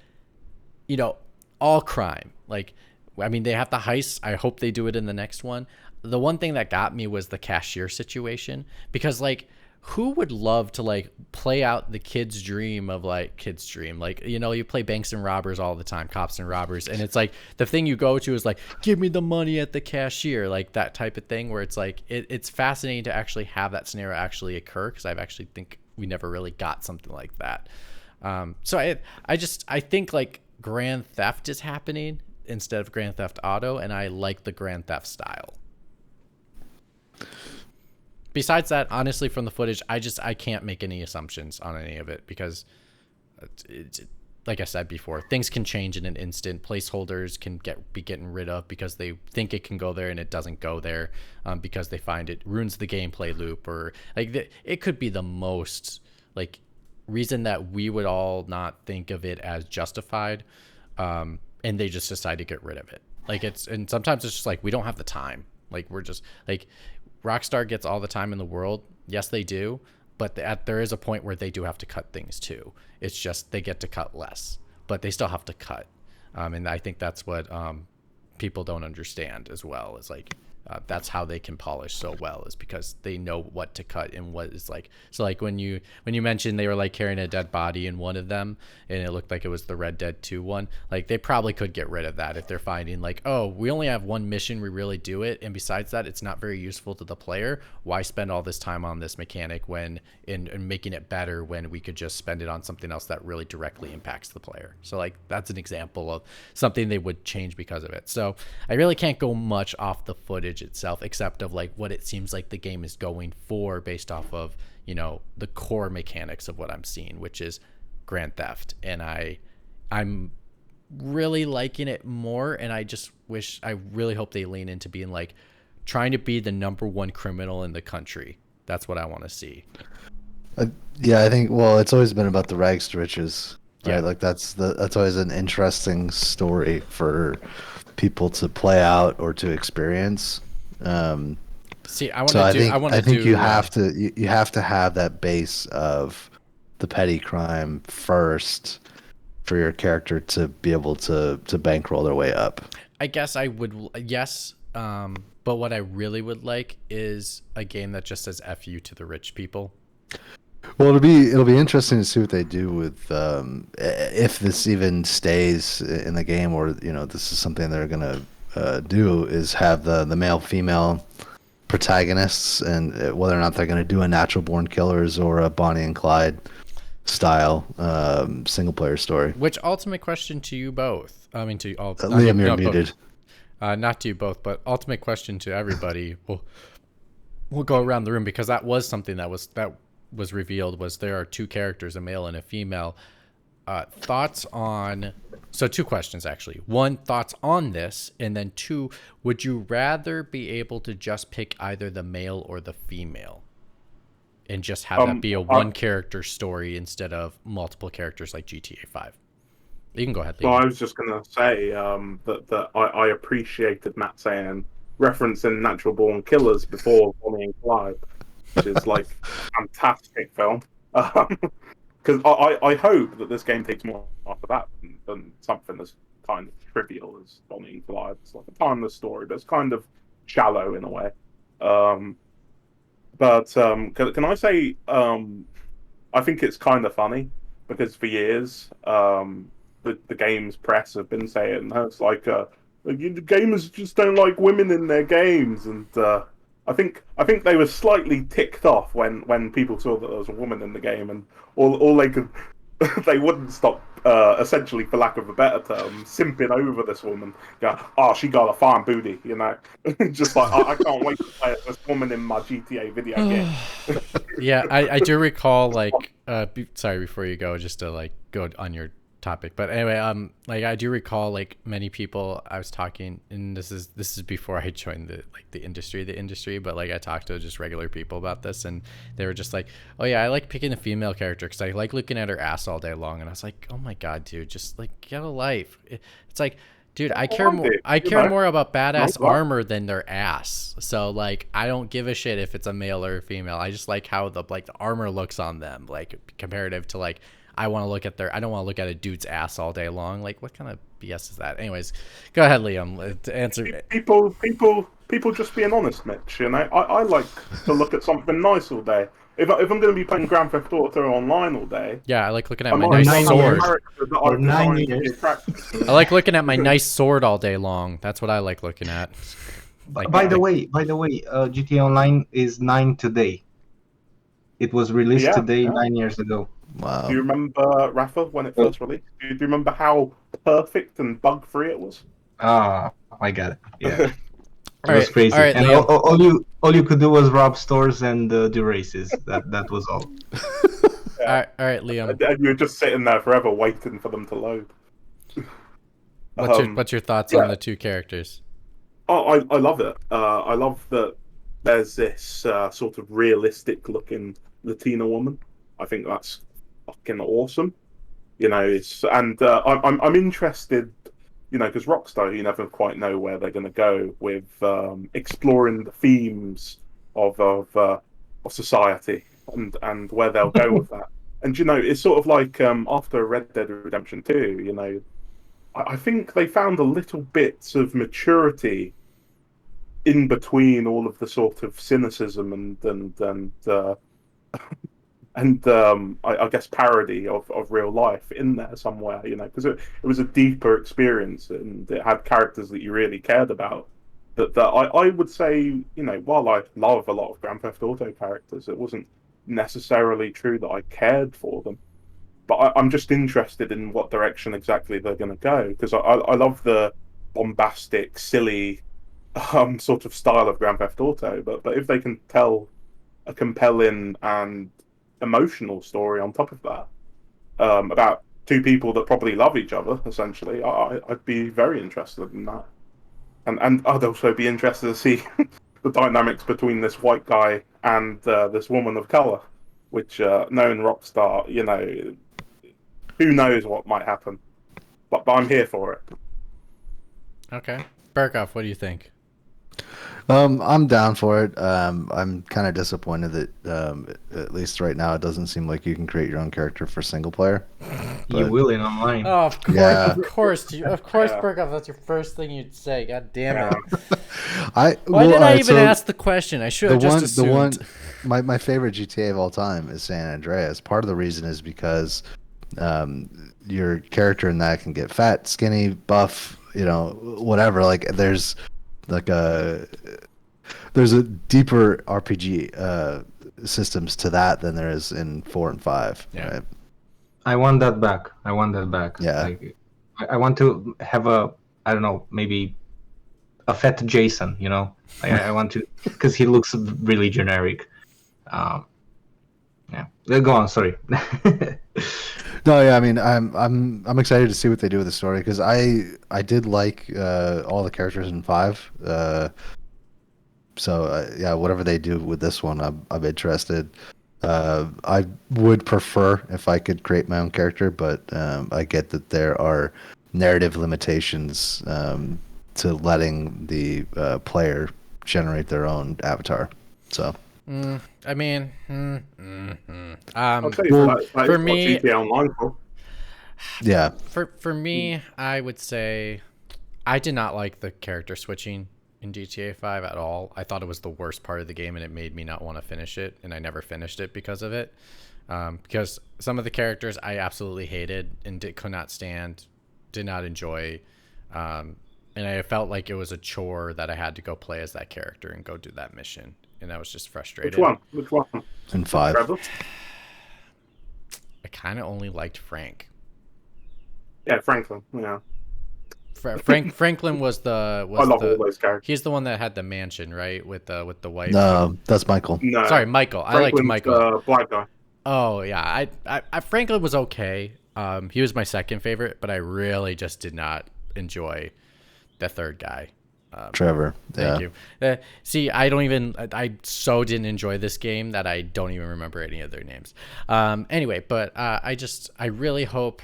all crime. Like, I mean, they have the heists. I hope they do it in the next one. The one thing that got me was the cashier situation, because like, who would love to like play out the kid's dream like you play banks and robbers all the time, cops and robbers, and it's like the thing you go to is like, give me the money at the cashier, like that type of thing, where it's like it's fascinating to actually have that scenario actually occur, because I actually think we never really got something like that. So I think like Grand Theft is happening instead of Grand Theft Auto, and I like the Grand Theft style. Besides that, honestly, from the footage, I can't make any assumptions on any of it, because like I said before, things can change in an instant. Placeholders can be getting rid of because they think it can go there and it doesn't go there, because they find it ruins the gameplay loop, or like it could be the most like reason that we would all not think of it as justified, and they just decide to get rid of it. Like and sometimes it's just like, we don't have the time. Like we're just like, Rockstar gets all the time in the world. Yes, they do. But there is a point where they do have to cut things too. It's just they get to cut less, but they still have to cut. And I think that's what people don't understand as well. Is like, that's how they can polish so well, is because they know what to cut and what is like. So like when you mentioned they were like carrying a dead body in one of them, and it looked like it was the Red Dead 2 one, like they probably could get rid of that if they're finding like, oh, we only have one mission, we really do it, and besides that, it's not very useful to the player. Why spend all this time on this mechanic when in making it better when we could just spend it on something else that really directly impacts the player? So like that's an example of something they would change because of it. So I really can't go much off the footage itself, except of like what it seems like the game is going for based off of the core mechanics of what I'm seeing, which is Grand Theft, and I'm really liking it more, and I really hope they lean into being like trying to be the number one criminal in the country. That's what I want to see. Yeah, I think, well, it's always been about the rags to riches. right? Yeah. Like that's always an interesting story for people to play out or to experience. See, I So I think you do. have to you have to have that base of the petty crime first for your character to be able to bankroll their way up. I guess I would, yes. But what I really would like is a game that just says "F you" to the rich people. Well, it'll be interesting to see what they do with if this even stays in the game, or this is something they're gonna do, is have the male female protagonists, and whether or not they're gonna do a Natural Born Killers or a Bonnie and Clyde style single player story. Which ultimate question to you both? I mean, to all. Liam, you're not muted. both, not to you both, but ultimate question to everybody. We'll go around the room because that was something that was revealed. Was there are two characters, a male and a female. Thoughts on. So two questions actually. One, thoughts on this, and then two, would you rather be able to just pick either the male or the female? And just have that be a one character story instead of multiple characters like GTA 5. You can go ahead, Liam. Well, I was just going to say that I appreciated Matt saying, referencing Natural Born Killers before Bonnie and Clyde, which is like a fantastic film. Because I hope that this game takes more after that than something as kind of trivial as Bonnie and Clyde. It's like a timeless story, but it's kind of shallow in a way. But can I say, I think it's kind of funny because for years, the games press have been saying it's like the gamers just don't like women in their games, and I think they were slightly ticked off when people saw that there was a woman in the game, and all they could they wouldn't stop essentially, for lack of a better term, simping over this woman. Going, oh, she got a fine booty, just like I can't wait to play this woman in my GTA video game. Yeah, I do recall sorry, before you go, just to go on your topic, but anyway, I do recall many people I was talking, and this is before I joined the industry, but I talked to just regular people about this, and they were just like, oh yeah, I like picking a female character because I like looking at her ass all day long, and I was like, oh my god, dude, just get a life. It's like, dude, I care more about badass armor than their ass. So I don't give a shit if it's a male or a female. I just like how the armor looks on them, comparative to I don't want to look at a dude's ass all day long. What kind of BS is that? Anyways, go ahead, Liam, to answer. People just being honest, Mitch. I like to look at something nice all day. If I'm going to be playing Grand Theft Auto online all day, yeah, I like looking at my nice sword. I like looking at my nice sword all day long. That's what I like looking at. By the way, GTA Online is 9 today. It was released today, 9 years ago. Wow. Do you remember, Rafa, when it first released? Do you remember how perfect and bug-free it was? Ah, I got it. Yeah. It was was crazy. All right, and all you could do was rob stores and do races. That was all. Yeah. All right, Liam. And you were just sitting there forever waiting for them to load. What's your thoughts on the two characters? Oh, I love it. I love that there's this sort of realistic-looking Latina woman. I think that's fucking awesome. I'm interested, because Rockstar, you never quite know where they're going to go with exploring the themes of society and where they'll go with that. And it's sort of like after Red Dead Redemption 2, I think they found a little bits of maturity in between all of the sort of cynicism and I guess parody of real life in there somewhere, because it was a deeper experience and it had characters that you really cared about. That I would say, while I love a lot of Grand Theft Auto characters, it wasn't necessarily true that I cared for them. But I'm just interested in what direction exactly they're going to go, because I love the bombastic, silly sort of style of Grand Theft Auto. But if they can tell a compelling and emotional story on top of that, about two people that probably love each other, essentially, I'd be very interested in that. And I'd also be interested to see the dynamics between this white guy and this woman of color, which, knowing Rockstar, who knows what might happen. But I'm here for it. Okay. Berghoff, what do you think? I'm down for it. I'm kind of disappointed that at least right now it doesn't seem like you can create your own character for single player. You will in online. Oh, of course, Yeah. of course, Yeah. Berghoff. That's your first thing you'd say. God damn it! I Why did I alright, even so ask the question? I should have just assumed. my favorite GTA of all time is San Andreas. Part of the reason is because your character in that can get fat, skinny, buff, whatever. Like there's a deeper RPG systems to that than there is in 4 and 5. Yeah. Right? I want that back. Yeah. Like, I want to have I don't know, maybe a fat Jason. I want to, because he looks really generic. Yeah. Go on. Sorry. No, yeah, I mean, I'm excited to see what they do with the story because I did like all the characters in 5. So yeah, whatever they do with this one, I'm interested. I would prefer if I could create my own character, but I get that there are narrative limitations to letting the player generate their own avatar. So. I mean, I'll tell you that for is me- what GTA Online for. Yeah. for me, I would say I did not like the character switching in GTA 5 at all. I thought it was the worst part of the game, and it made me not want to finish it, and I never finished it because of it. Because some of the characters I absolutely hated and could not stand, did not enjoy, and I felt like it was a chore that I had to go play as that character and go do that mission, and I was just frustrated. Which one? In 5. Trevor? I kind of only liked Frank. Yeah, Franklin. Yeah. Franklin was I love all those characters. he's the one that had the mansion, right, with the wife. No, that's Michael. No. Sorry, Michael. I liked Franklin's Michael. the black guy. Oh yeah, I Franklin was okay. He was my second favorite, but I really just did not enjoy the third guy. Trevor. Thank Yeah. you. See, I so didn't enjoy this game that I don't even remember any of their names. Anyway, but I really hope.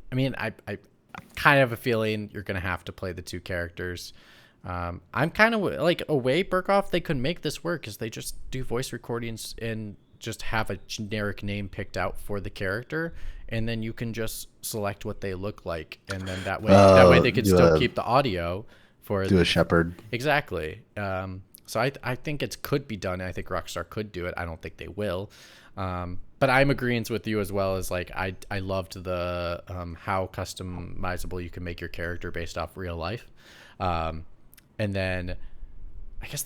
I mean, I kind of have a feeling you're gonna have to play the two characters. I'm kind of like a way Berghoff they could make this work is they just do voice recordings and just have a generic name picked out for the character, and then you can just select what they look like, and then that way they could still keep the audio for Do a shepherd. exactly. So I think it could be done. I think Rockstar could do it. I don't think they will. But I'm agreeing with you as well as like I loved the how customizable you can make your character based off real life. And then I guess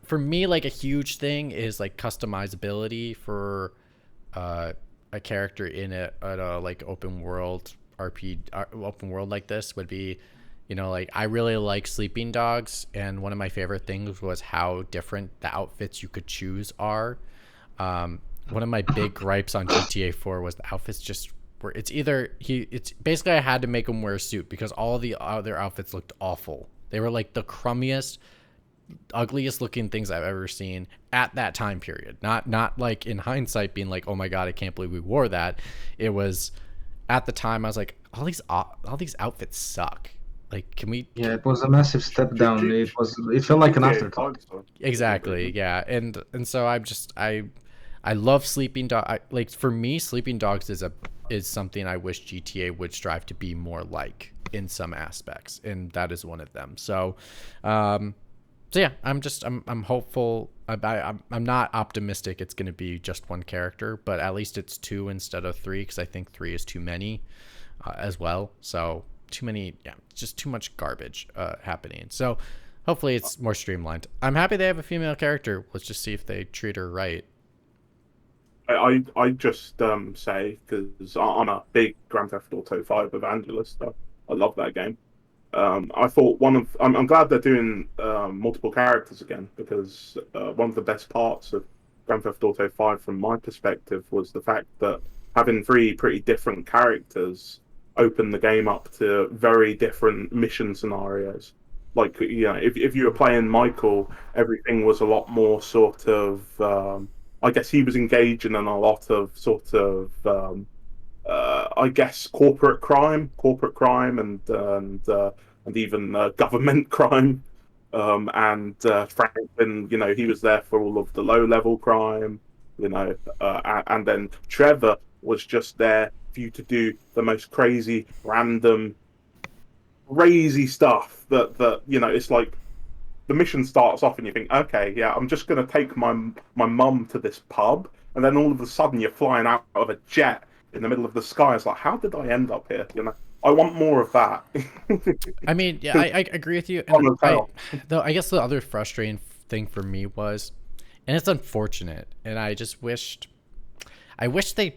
for me like a huge thing is like customizability for a character in a like open world open world like this would be, like I really like Sleeping Dogs, and one of my favorite things was how different the outfits you could choose are. One of my big gripes on GTA 4 was the outfits just were. It's basically I had to make him wear a suit because all the other outfits looked awful. They were like the crummiest, ugliest looking things I've ever seen at that time period. Not like in hindsight being like, oh my god, I can't believe we wore that. It was at the time I was like, all these outfits suck. Like, can we? Yeah, it was a massive step down. It felt like an afterthought. Exactly. Yeah, and so I love Sleeping Dog. Like for me, Sleeping Dogs is something I wish GTA would strive to be more like in some aspects, and that is one of them. So, yeah, I'm hopeful. I'm not optimistic it's going to be just one character, but at least it's 2 instead of 3 because I think 3 is too many as well. So too many, just too much garbage happening. So hopefully it's more streamlined. I'm happy they have a female character. Let's just see if they treat her right. I just say because I'm a big Grand Theft Auto 5 evangelist. I love that game. I thought I'm glad they're doing multiple characters again because one of the best parts of Grand Theft Auto 5 from my perspective was the fact that having 3 pretty different characters opened the game up to very different mission scenarios. Like, if you were playing Michael, everything was a lot more sort of I guess he was engaging in a lot of sort of I guess corporate crime, and even government crime. And Franklin, he was there for all of the low-level crime, and then Trevor was just there for you to do the most crazy, random, crazy stuff that it's like the mission starts off and you think, okay, yeah, I'm just going to take my mum to this pub, and then all of a sudden you're flying out of a jet in the middle of the sky. It's like, how did I end up here? I want more of that. I mean, yeah, I agree with you. And I guess the other frustrating thing for me was, and it's unfortunate, and I wish they.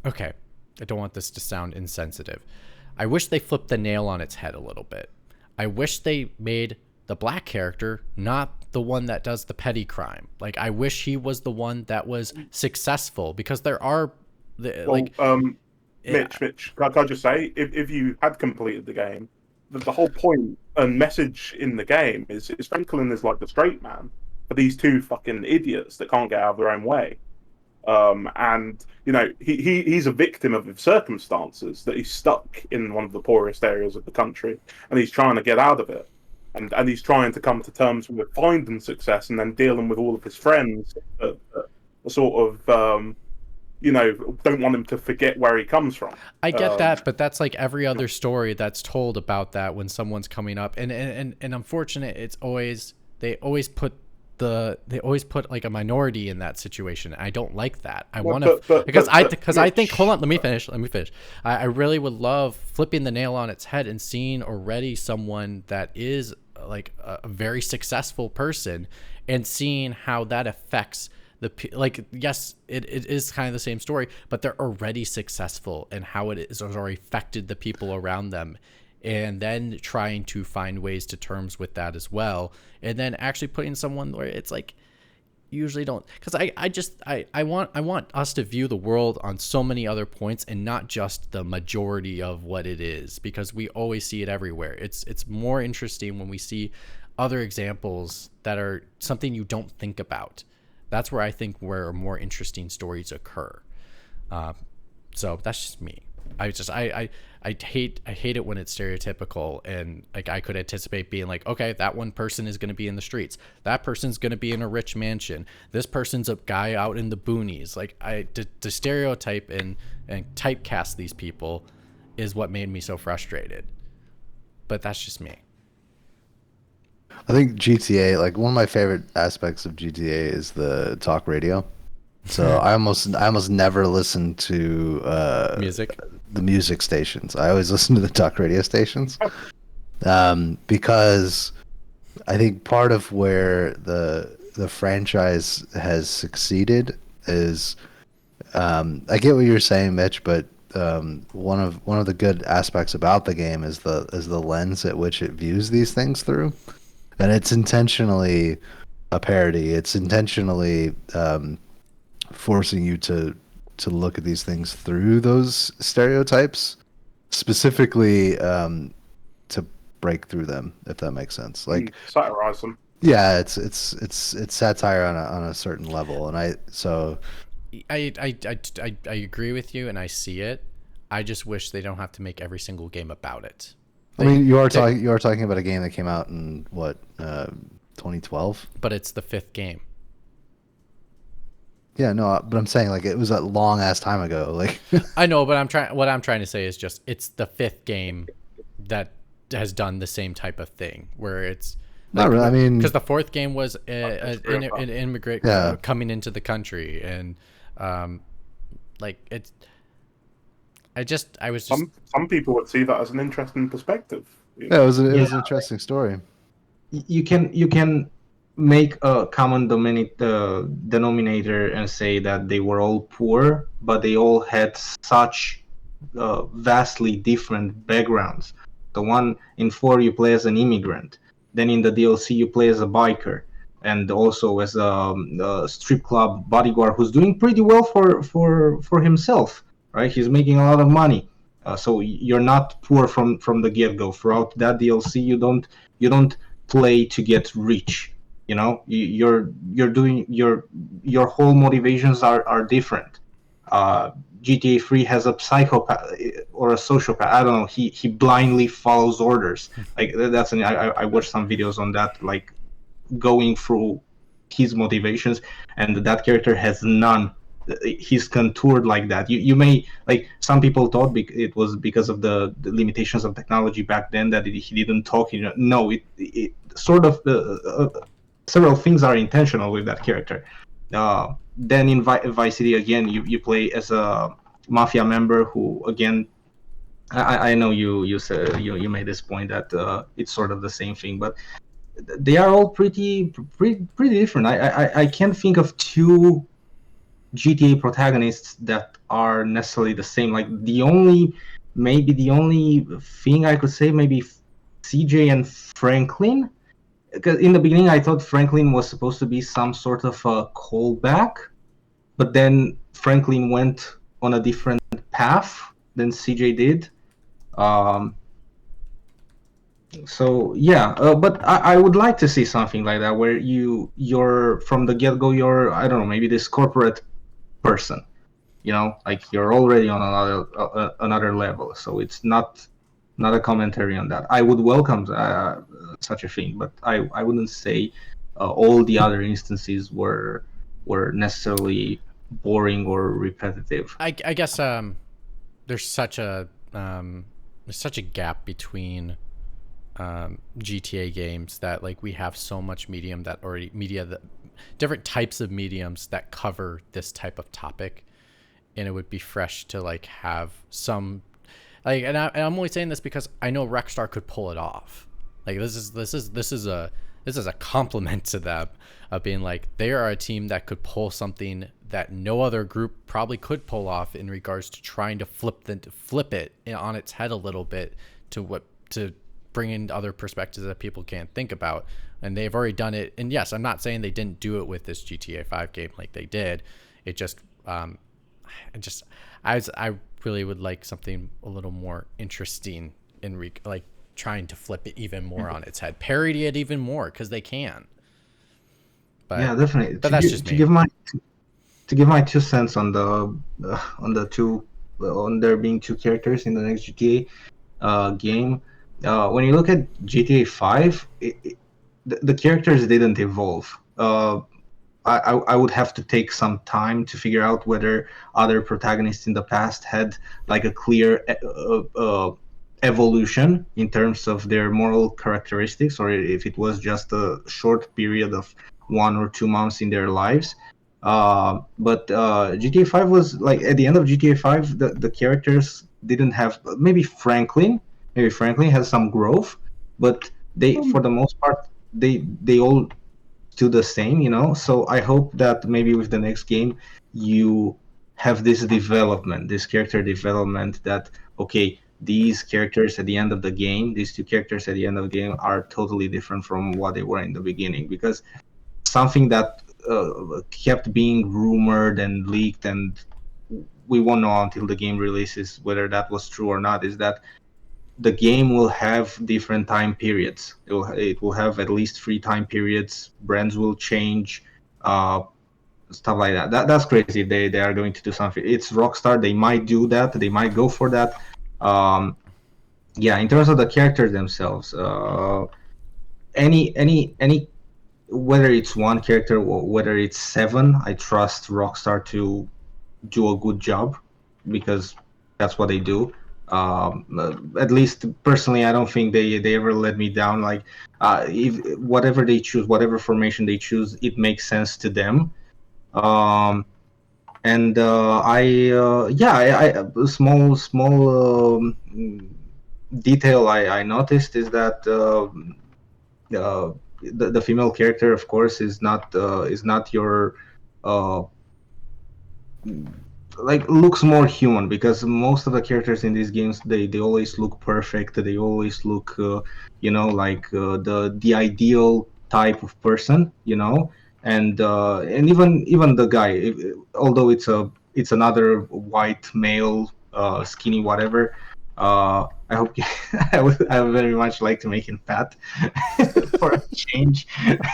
Okay, I don't want this to sound insensitive. I wish they flipped the nail on its head a little bit. I wish they made the black character not the one that does the petty crime. Like, I wish he was the one that was successful, because there are Mitch, can I just say, if you had completed the game, the whole point and message in the game is Franklin is like the straight man for these two fucking idiots that can't get out of their own way. And he's a victim of his circumstances, that he's stuck in one of the poorest areas of the country, and he's trying to get out of it, and he's trying to come to terms with finding success, and then dealing with all of his friends that sort of don't want him to forget where he comes from. I get that, but that's like every other story that's told about that when someone's coming up, and unfortunate, they always put like a minority in that situation. I don't like that. I want to, because I think, hold on, let me finish. I really would love flipping the nail on its head and seeing already someone that is like a very successful person, and seeing how that affects yes, it is kind of the same story, but they're already successful, and how it has already affected the people around them, and then trying to find ways to terms with that as well, and then actually putting someone where it's like, usually don't, because I want us to view the world on so many other points, and not just the majority of what it is, because we always see it everywhere. It's more interesting when we see other examples that are something you don't think about. That's where I think where more interesting stories occur. So that's just me. I hate it when it's stereotypical, and like I could anticipate being like, okay, that one person is going to be in the streets, that person's going to be in a rich mansion, this person's a guy out in the boonies. Like to stereotype and typecast these people is what made me so frustrated. But that's just me. I think GTA, like one of my favorite aspects of GTA is the talk radio. So I almost never listen to music. The music stations. I always listen to the talk radio stations, because I think part of where the franchise has succeeded is, I get what you're saying, Mitch, but one of the good aspects about the game is the lens at which it views these things through. And it's intentionally a parody. It's intentionally forcing you to look at these things through those stereotypes, specifically to break through them, if that makes sense. Like satirize them. Yeah, it's satire on a certain level, and I agree with you, and I see it. I just wish they don't have to make every single game about it. I mean, you are talking about a game that came out in what, 2012? But it's the 5th game. Yeah, no, but I'm saying like it was a long ass time ago. Like I know, but what I'm trying to say is just it's the 5th game that has done the same type of thing, where it's like, not really. I mean, because the 4th game was an immigrant coming into the country, and like it's. I was just. Some people would see that as an interesting perspective. Yeah, it was an interesting story. You can make a common denominator and say that they were all poor, but they all had such vastly different backgrounds. The one in 4 you play as an immigrant, then in the DLC you play as a biker, and also as a strip club bodyguard who's doing pretty well for himself. Right, he's making a lot of money, so you're not poor from the get-go. Throughout that DLC, you don't play to get rich. You're doing your whole motivations are different. GTA 3 has a psychopath or a sociopath. I don't know. He blindly follows orders. Like that's I watched some videos on that, like going through his motivations, and that character has none. He's contoured like that. You may, like, some people thought it was because of the limitations of technology back then that he didn't talk. No, it sort of several things are intentional with that character. Then in Vice City again, you play as a mafia member who, again, I know you said you made this point that it's sort of the same thing, but they are all pretty different. I can't think of two GTA protagonists that are necessarily the same. Like maybe the only thing I could say, maybe CJ and Franklin. Because in the beginning I thought Franklin was supposed to be some sort of a callback, but then Franklin went on a different path than CJ did. So yeah, but I would like to see something like that where you're from the get-go, you're, I don't know, maybe this corporate person, like you're already on another level. So it's not a commentary on that. I would welcome such a thing, but I wouldn't say all the other instances were necessarily boring or repetitive. I guess there's such a gap between GTA games that, like, we have so much media that different types of mediums that cover this type of topic, and it would be fresh to like have some, like, and I'm only saying this because I know Rockstar could pull it off. Like, this is a compliment to them of being like, they are a team that could pull something that no other group probably could pull off in regards to trying to flip it on its head a little bit to bring in other perspectives that people can't think about. And they've already done it. And yes, I'm not saying they didn't do it with this GTA 5 game like they did. It just, I really would like something a little more interesting in like trying to flip it even more on its head, parody it even more, because they can. But yeah, definitely. But that's just me. To give my 2 cents on there being 2 characters in the next GTA game. When you look at GTA 5, the characters didn't evolve. I would have to take some time to figure out whether other protagonists in the past had like a clear evolution in terms of their moral characteristics, or if it was just a short period of 1 or 2 months in their lives. But GTA 5 was like, at the end of GTA 5, the characters didn't have, maybe Franklin has some growth, but they, for the most part, they all do the same, So I hope that maybe with the next game you have this character development, that okay, these characters at the end of the game, these 2 characters at the end of the game are totally different from what they were in the beginning. Because something that kept being rumored and leaked, and we won't know until the game releases whether that was true or not, is that the game will have different time periods. It will have at least 3 time periods. Brands will change, stuff like that. That's crazy. They are going to do something. It's Rockstar. They might do that. They might go for that. Yeah. In terms of the characters themselves, any whether it's 1 character or whether it's 7, I trust Rockstar to do a good job, because that's what they do. At least personally, I don't think they ever let me down. Like, if whatever they choose, whatever formation they choose, it makes sense to them. And a small detail I noticed is that the female character, of course, is not your like, looks more human, because most of the characters in these games, they always look perfect. They always look like the ideal type of person, and even the guy, although it's another white male, skinny whatever, I hope I would very much like to make him fat for a change,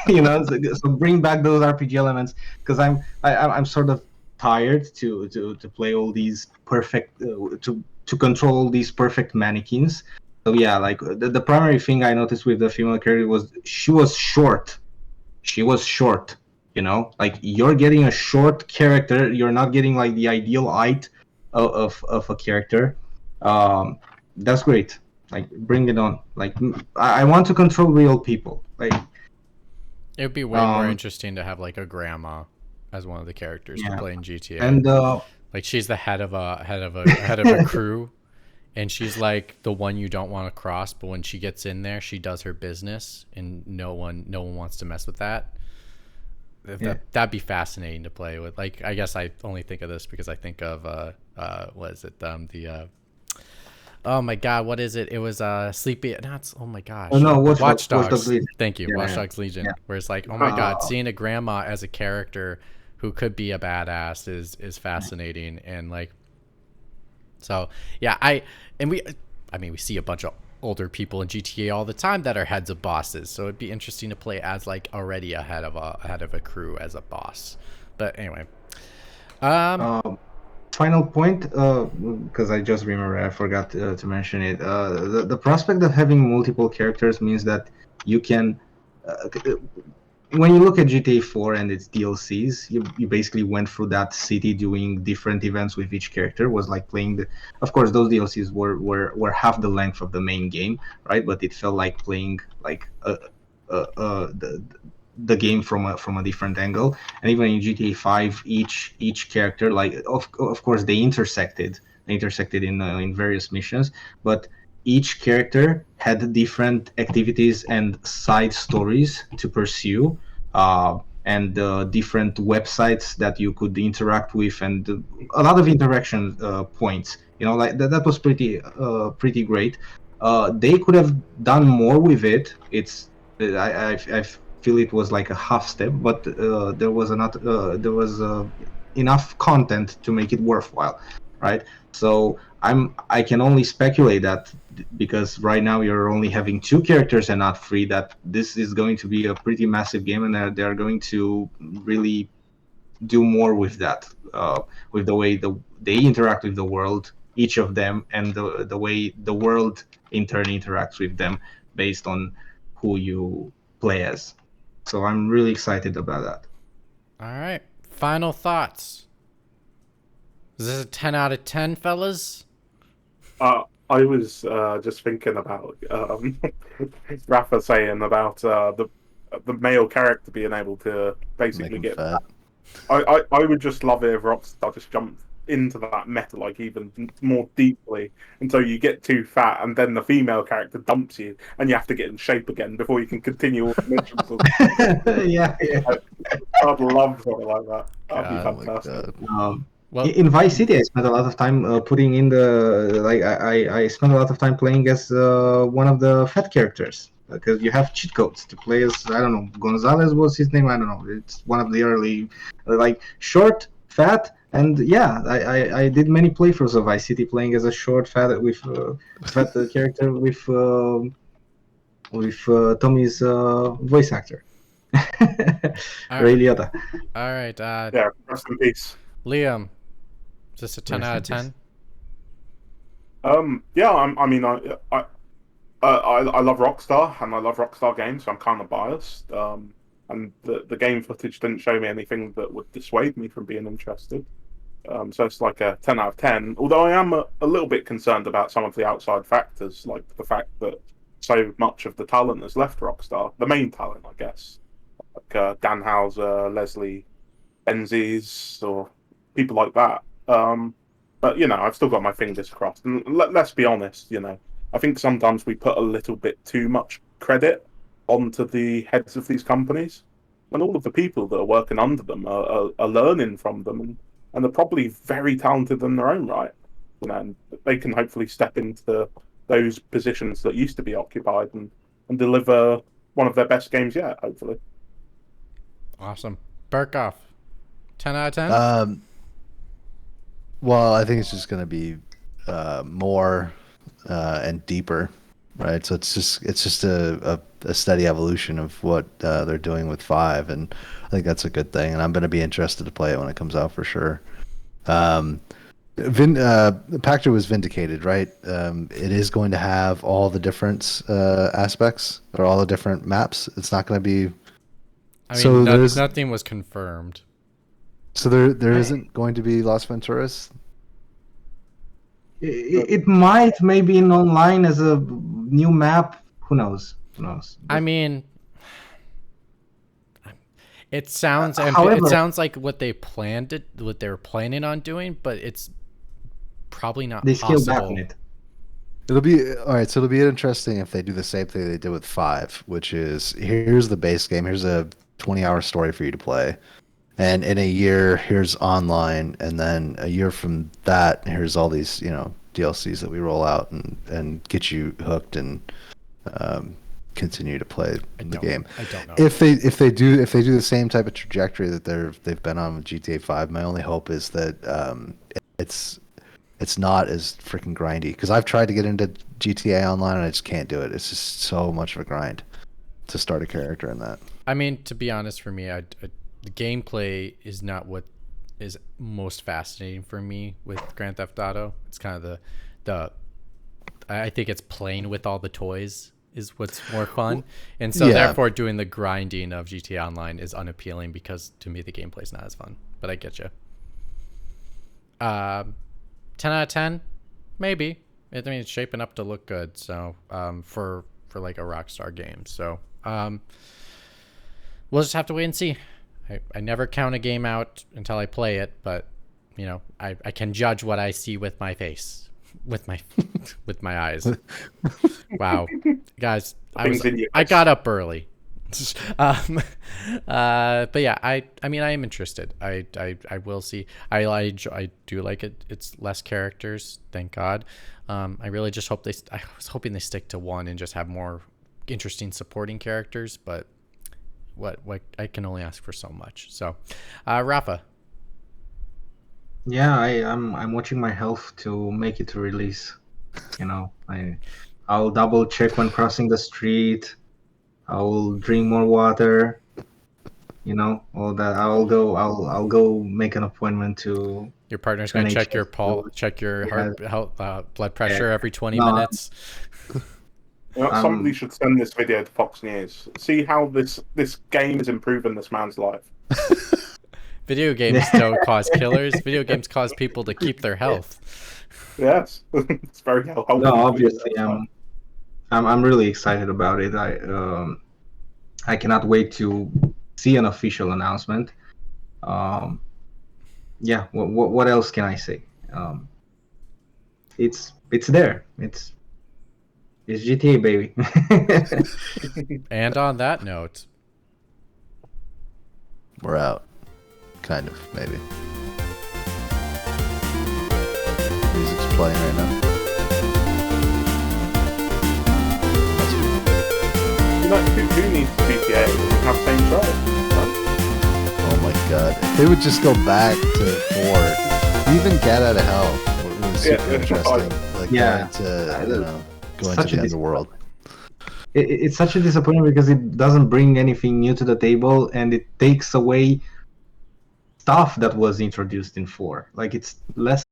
so bring back those RPG elements, because I'm sort of tired to play all these perfect to control all these perfect mannequins. So yeah, like the primary thing I noticed with the female character was she was short. She was short. You know, like you're getting a short character. You're not getting like the ideal height of a character. That's great. Like bring it on. Like I want to control real people. Like It would be way more interesting to have like a grandma as one of the characters to play in GTA. And like she's the head of a crew, and she's like the one you don't want to cross. But when she gets in there, she does her business, and no one wants to mess with that. That'd be fascinating to play with. Like, I guess I only think of this because I think of what is it? Oh my god, what is it? It was Sleepy. Oh my gosh. Oh no, Watch Dogs. Watch Dogs Thank you, Watch Dogs Legion. Yeah. Where it's like, oh my god, seeing a grandma as a character who could be a badass is fascinating. And like, so yeah, we see a bunch of older people in GTA all the time that are heads of bosses. So it'd be interesting to play as like already a head of a crew as a boss. But anyway, final point, because I just remember I forgot to mention it. The prospect of having multiple characters means that you can. When you look at GTA 4 and its DLCs, you basically went through that city doing different events with each character. Was like playing of course, those DLCs were half the length of the main game, right? But it felt like playing like the game from a different angle. And even in GTA 5, each character, like of course they intersected in various missions, but each character had different activities and side stories to pursue, and different websites that you could interact with, and a lot of interaction points. You know, like that was pretty great. They could have done more with it. I feel it was like a half step, but there was enough content to make it worthwhile, right? So I can only speculate that because right now you're only having 2 characters and not 3, that this is going to be a pretty massive game, and they're going to really do more with that, with the way they interact with the world, each of them, and the way the world in turn interacts with them based on who you play as. So I'm really excited about that. All right, final thoughts. Is this a 10 out of 10, fellas? I was just thinking about Rafa saying about the male character being able to basically get fat. I would just love it if Rockstar just jumped into that meta like even more deeply until you get too fat, and then the female character dumps you, and you have to get in shape again before you can continue all the missions. yeah. I'd love something like that. That'd be fantastic. Well, in Vice City, I spent a lot of time putting in I spent a lot of time playing as one of the fat characters, because you have cheat codes to play as. I don't know, Gonzalez was his name. I don't know. It's one of the early, like short, fat, and yeah, I did many playthroughs of Vice City playing as a short, fat character with Tommy's voice actor, Ray Liotta. All right. Yeah, rest in peace, Liam. Is this a 10 out of 10? Yeah, I mean, I love Rockstar, and I love Rockstar games, so I'm kind of biased. And the game footage didn't show me anything that would dissuade me from being interested. So it's like a 10 out of 10. Although I am a little bit concerned about some of the outside factors, like the fact that so much of the talent has left Rockstar. The main talent, I guess, like Dan Houser, Leslie Benzies, or people like that. But, I've still got my fingers crossed. And let's be honest, I think sometimes we put a little bit too much credit onto the heads of these companies, when all of the people that are working under them are learning from them, and they're probably very talented in their own right. And they can hopefully step into those positions that used to be occupied and deliver one of their best games yet, hopefully. Awesome. Burkoff, 10 out of 10? Well, I think it's just going to be more and deeper right? So it's just a steady evolution of what they're doing with 5, and I think that's a good thing. And I'm going to be interested to play it when it comes out for sure. Pactor was vindicated, right? It is going to have all the different aspects or all the different maps. It's not going to be. I mean, So nothing was confirmed. So there isn't going to be Las Venturas. It might maybe in online as a new map. Who knows? Who knows? I mean, it sounds however, it sounds like what they were planning on doing, but it's probably not they scaled back possible. on it. It'll be all right. So it'll be interesting if they do the same thing they did with 5, which is here's the base game. Here's a 20-hour story for you to play. And in a year, here's online, and then a year from that, here's all these, DLCs that we roll out and get you hooked and continue to play the game. I don't know. If they do the same type of trajectory that they've been on with GTA 5, my only hope is that it's not as freaking grindy. Because I've tried to get into GTA Online and I just can't do it. It's just so much of a grind to start a character in that. I mean, to be honest, for me, the gameplay is not what is most fascinating for me with Grand Theft Auto. It's kind of I think it's playing with all the toys is what's more fun. And so therefore doing the grinding of GTA Online is unappealing because to me the gameplay is not as fun. But I get you. 10 out of 10? Maybe. I mean, it's shaping up to look good. So for like a Rockstar game. So we'll just have to wait and see. I never count a game out until I play it, but I can judge what I see with my face, with my eyes. Wow, guys, I got up early. But yeah, I mean I am interested. I will see. I do like it. It's less characters, thank God. I really just hope I was hoping they stick to one and just have more interesting supporting characters, but what I can only ask for so much. So, Rafa. Yeah, I'm watching my health to make it to release. I'll double check when crossing the street. I'll drink more water. All that. I'll go make an appointment to. Your partner's going to check your pulse, check your blood pressure every 20 minutes. Somebody should send this video to Fox News. See how this game is improving this man's life. Video games don't cause killers. Video games cause people to keep their health. Yes, it's very helpful. No, obviously, I'm really excited about it. I cannot wait to see an official announcement. Yeah. What else can I say? It's there. It's GTA, baby. And on that note, we're out. Kind of, maybe. Music's playing right now. Who needs GTA? Have same show. Oh my god. If they would just go back to 4, even Get Out of Hell was super interesting. Going to the underworld. It's such a disappointment because it doesn't bring anything new to the table, and it takes away stuff that was introduced in 4. Like, it's less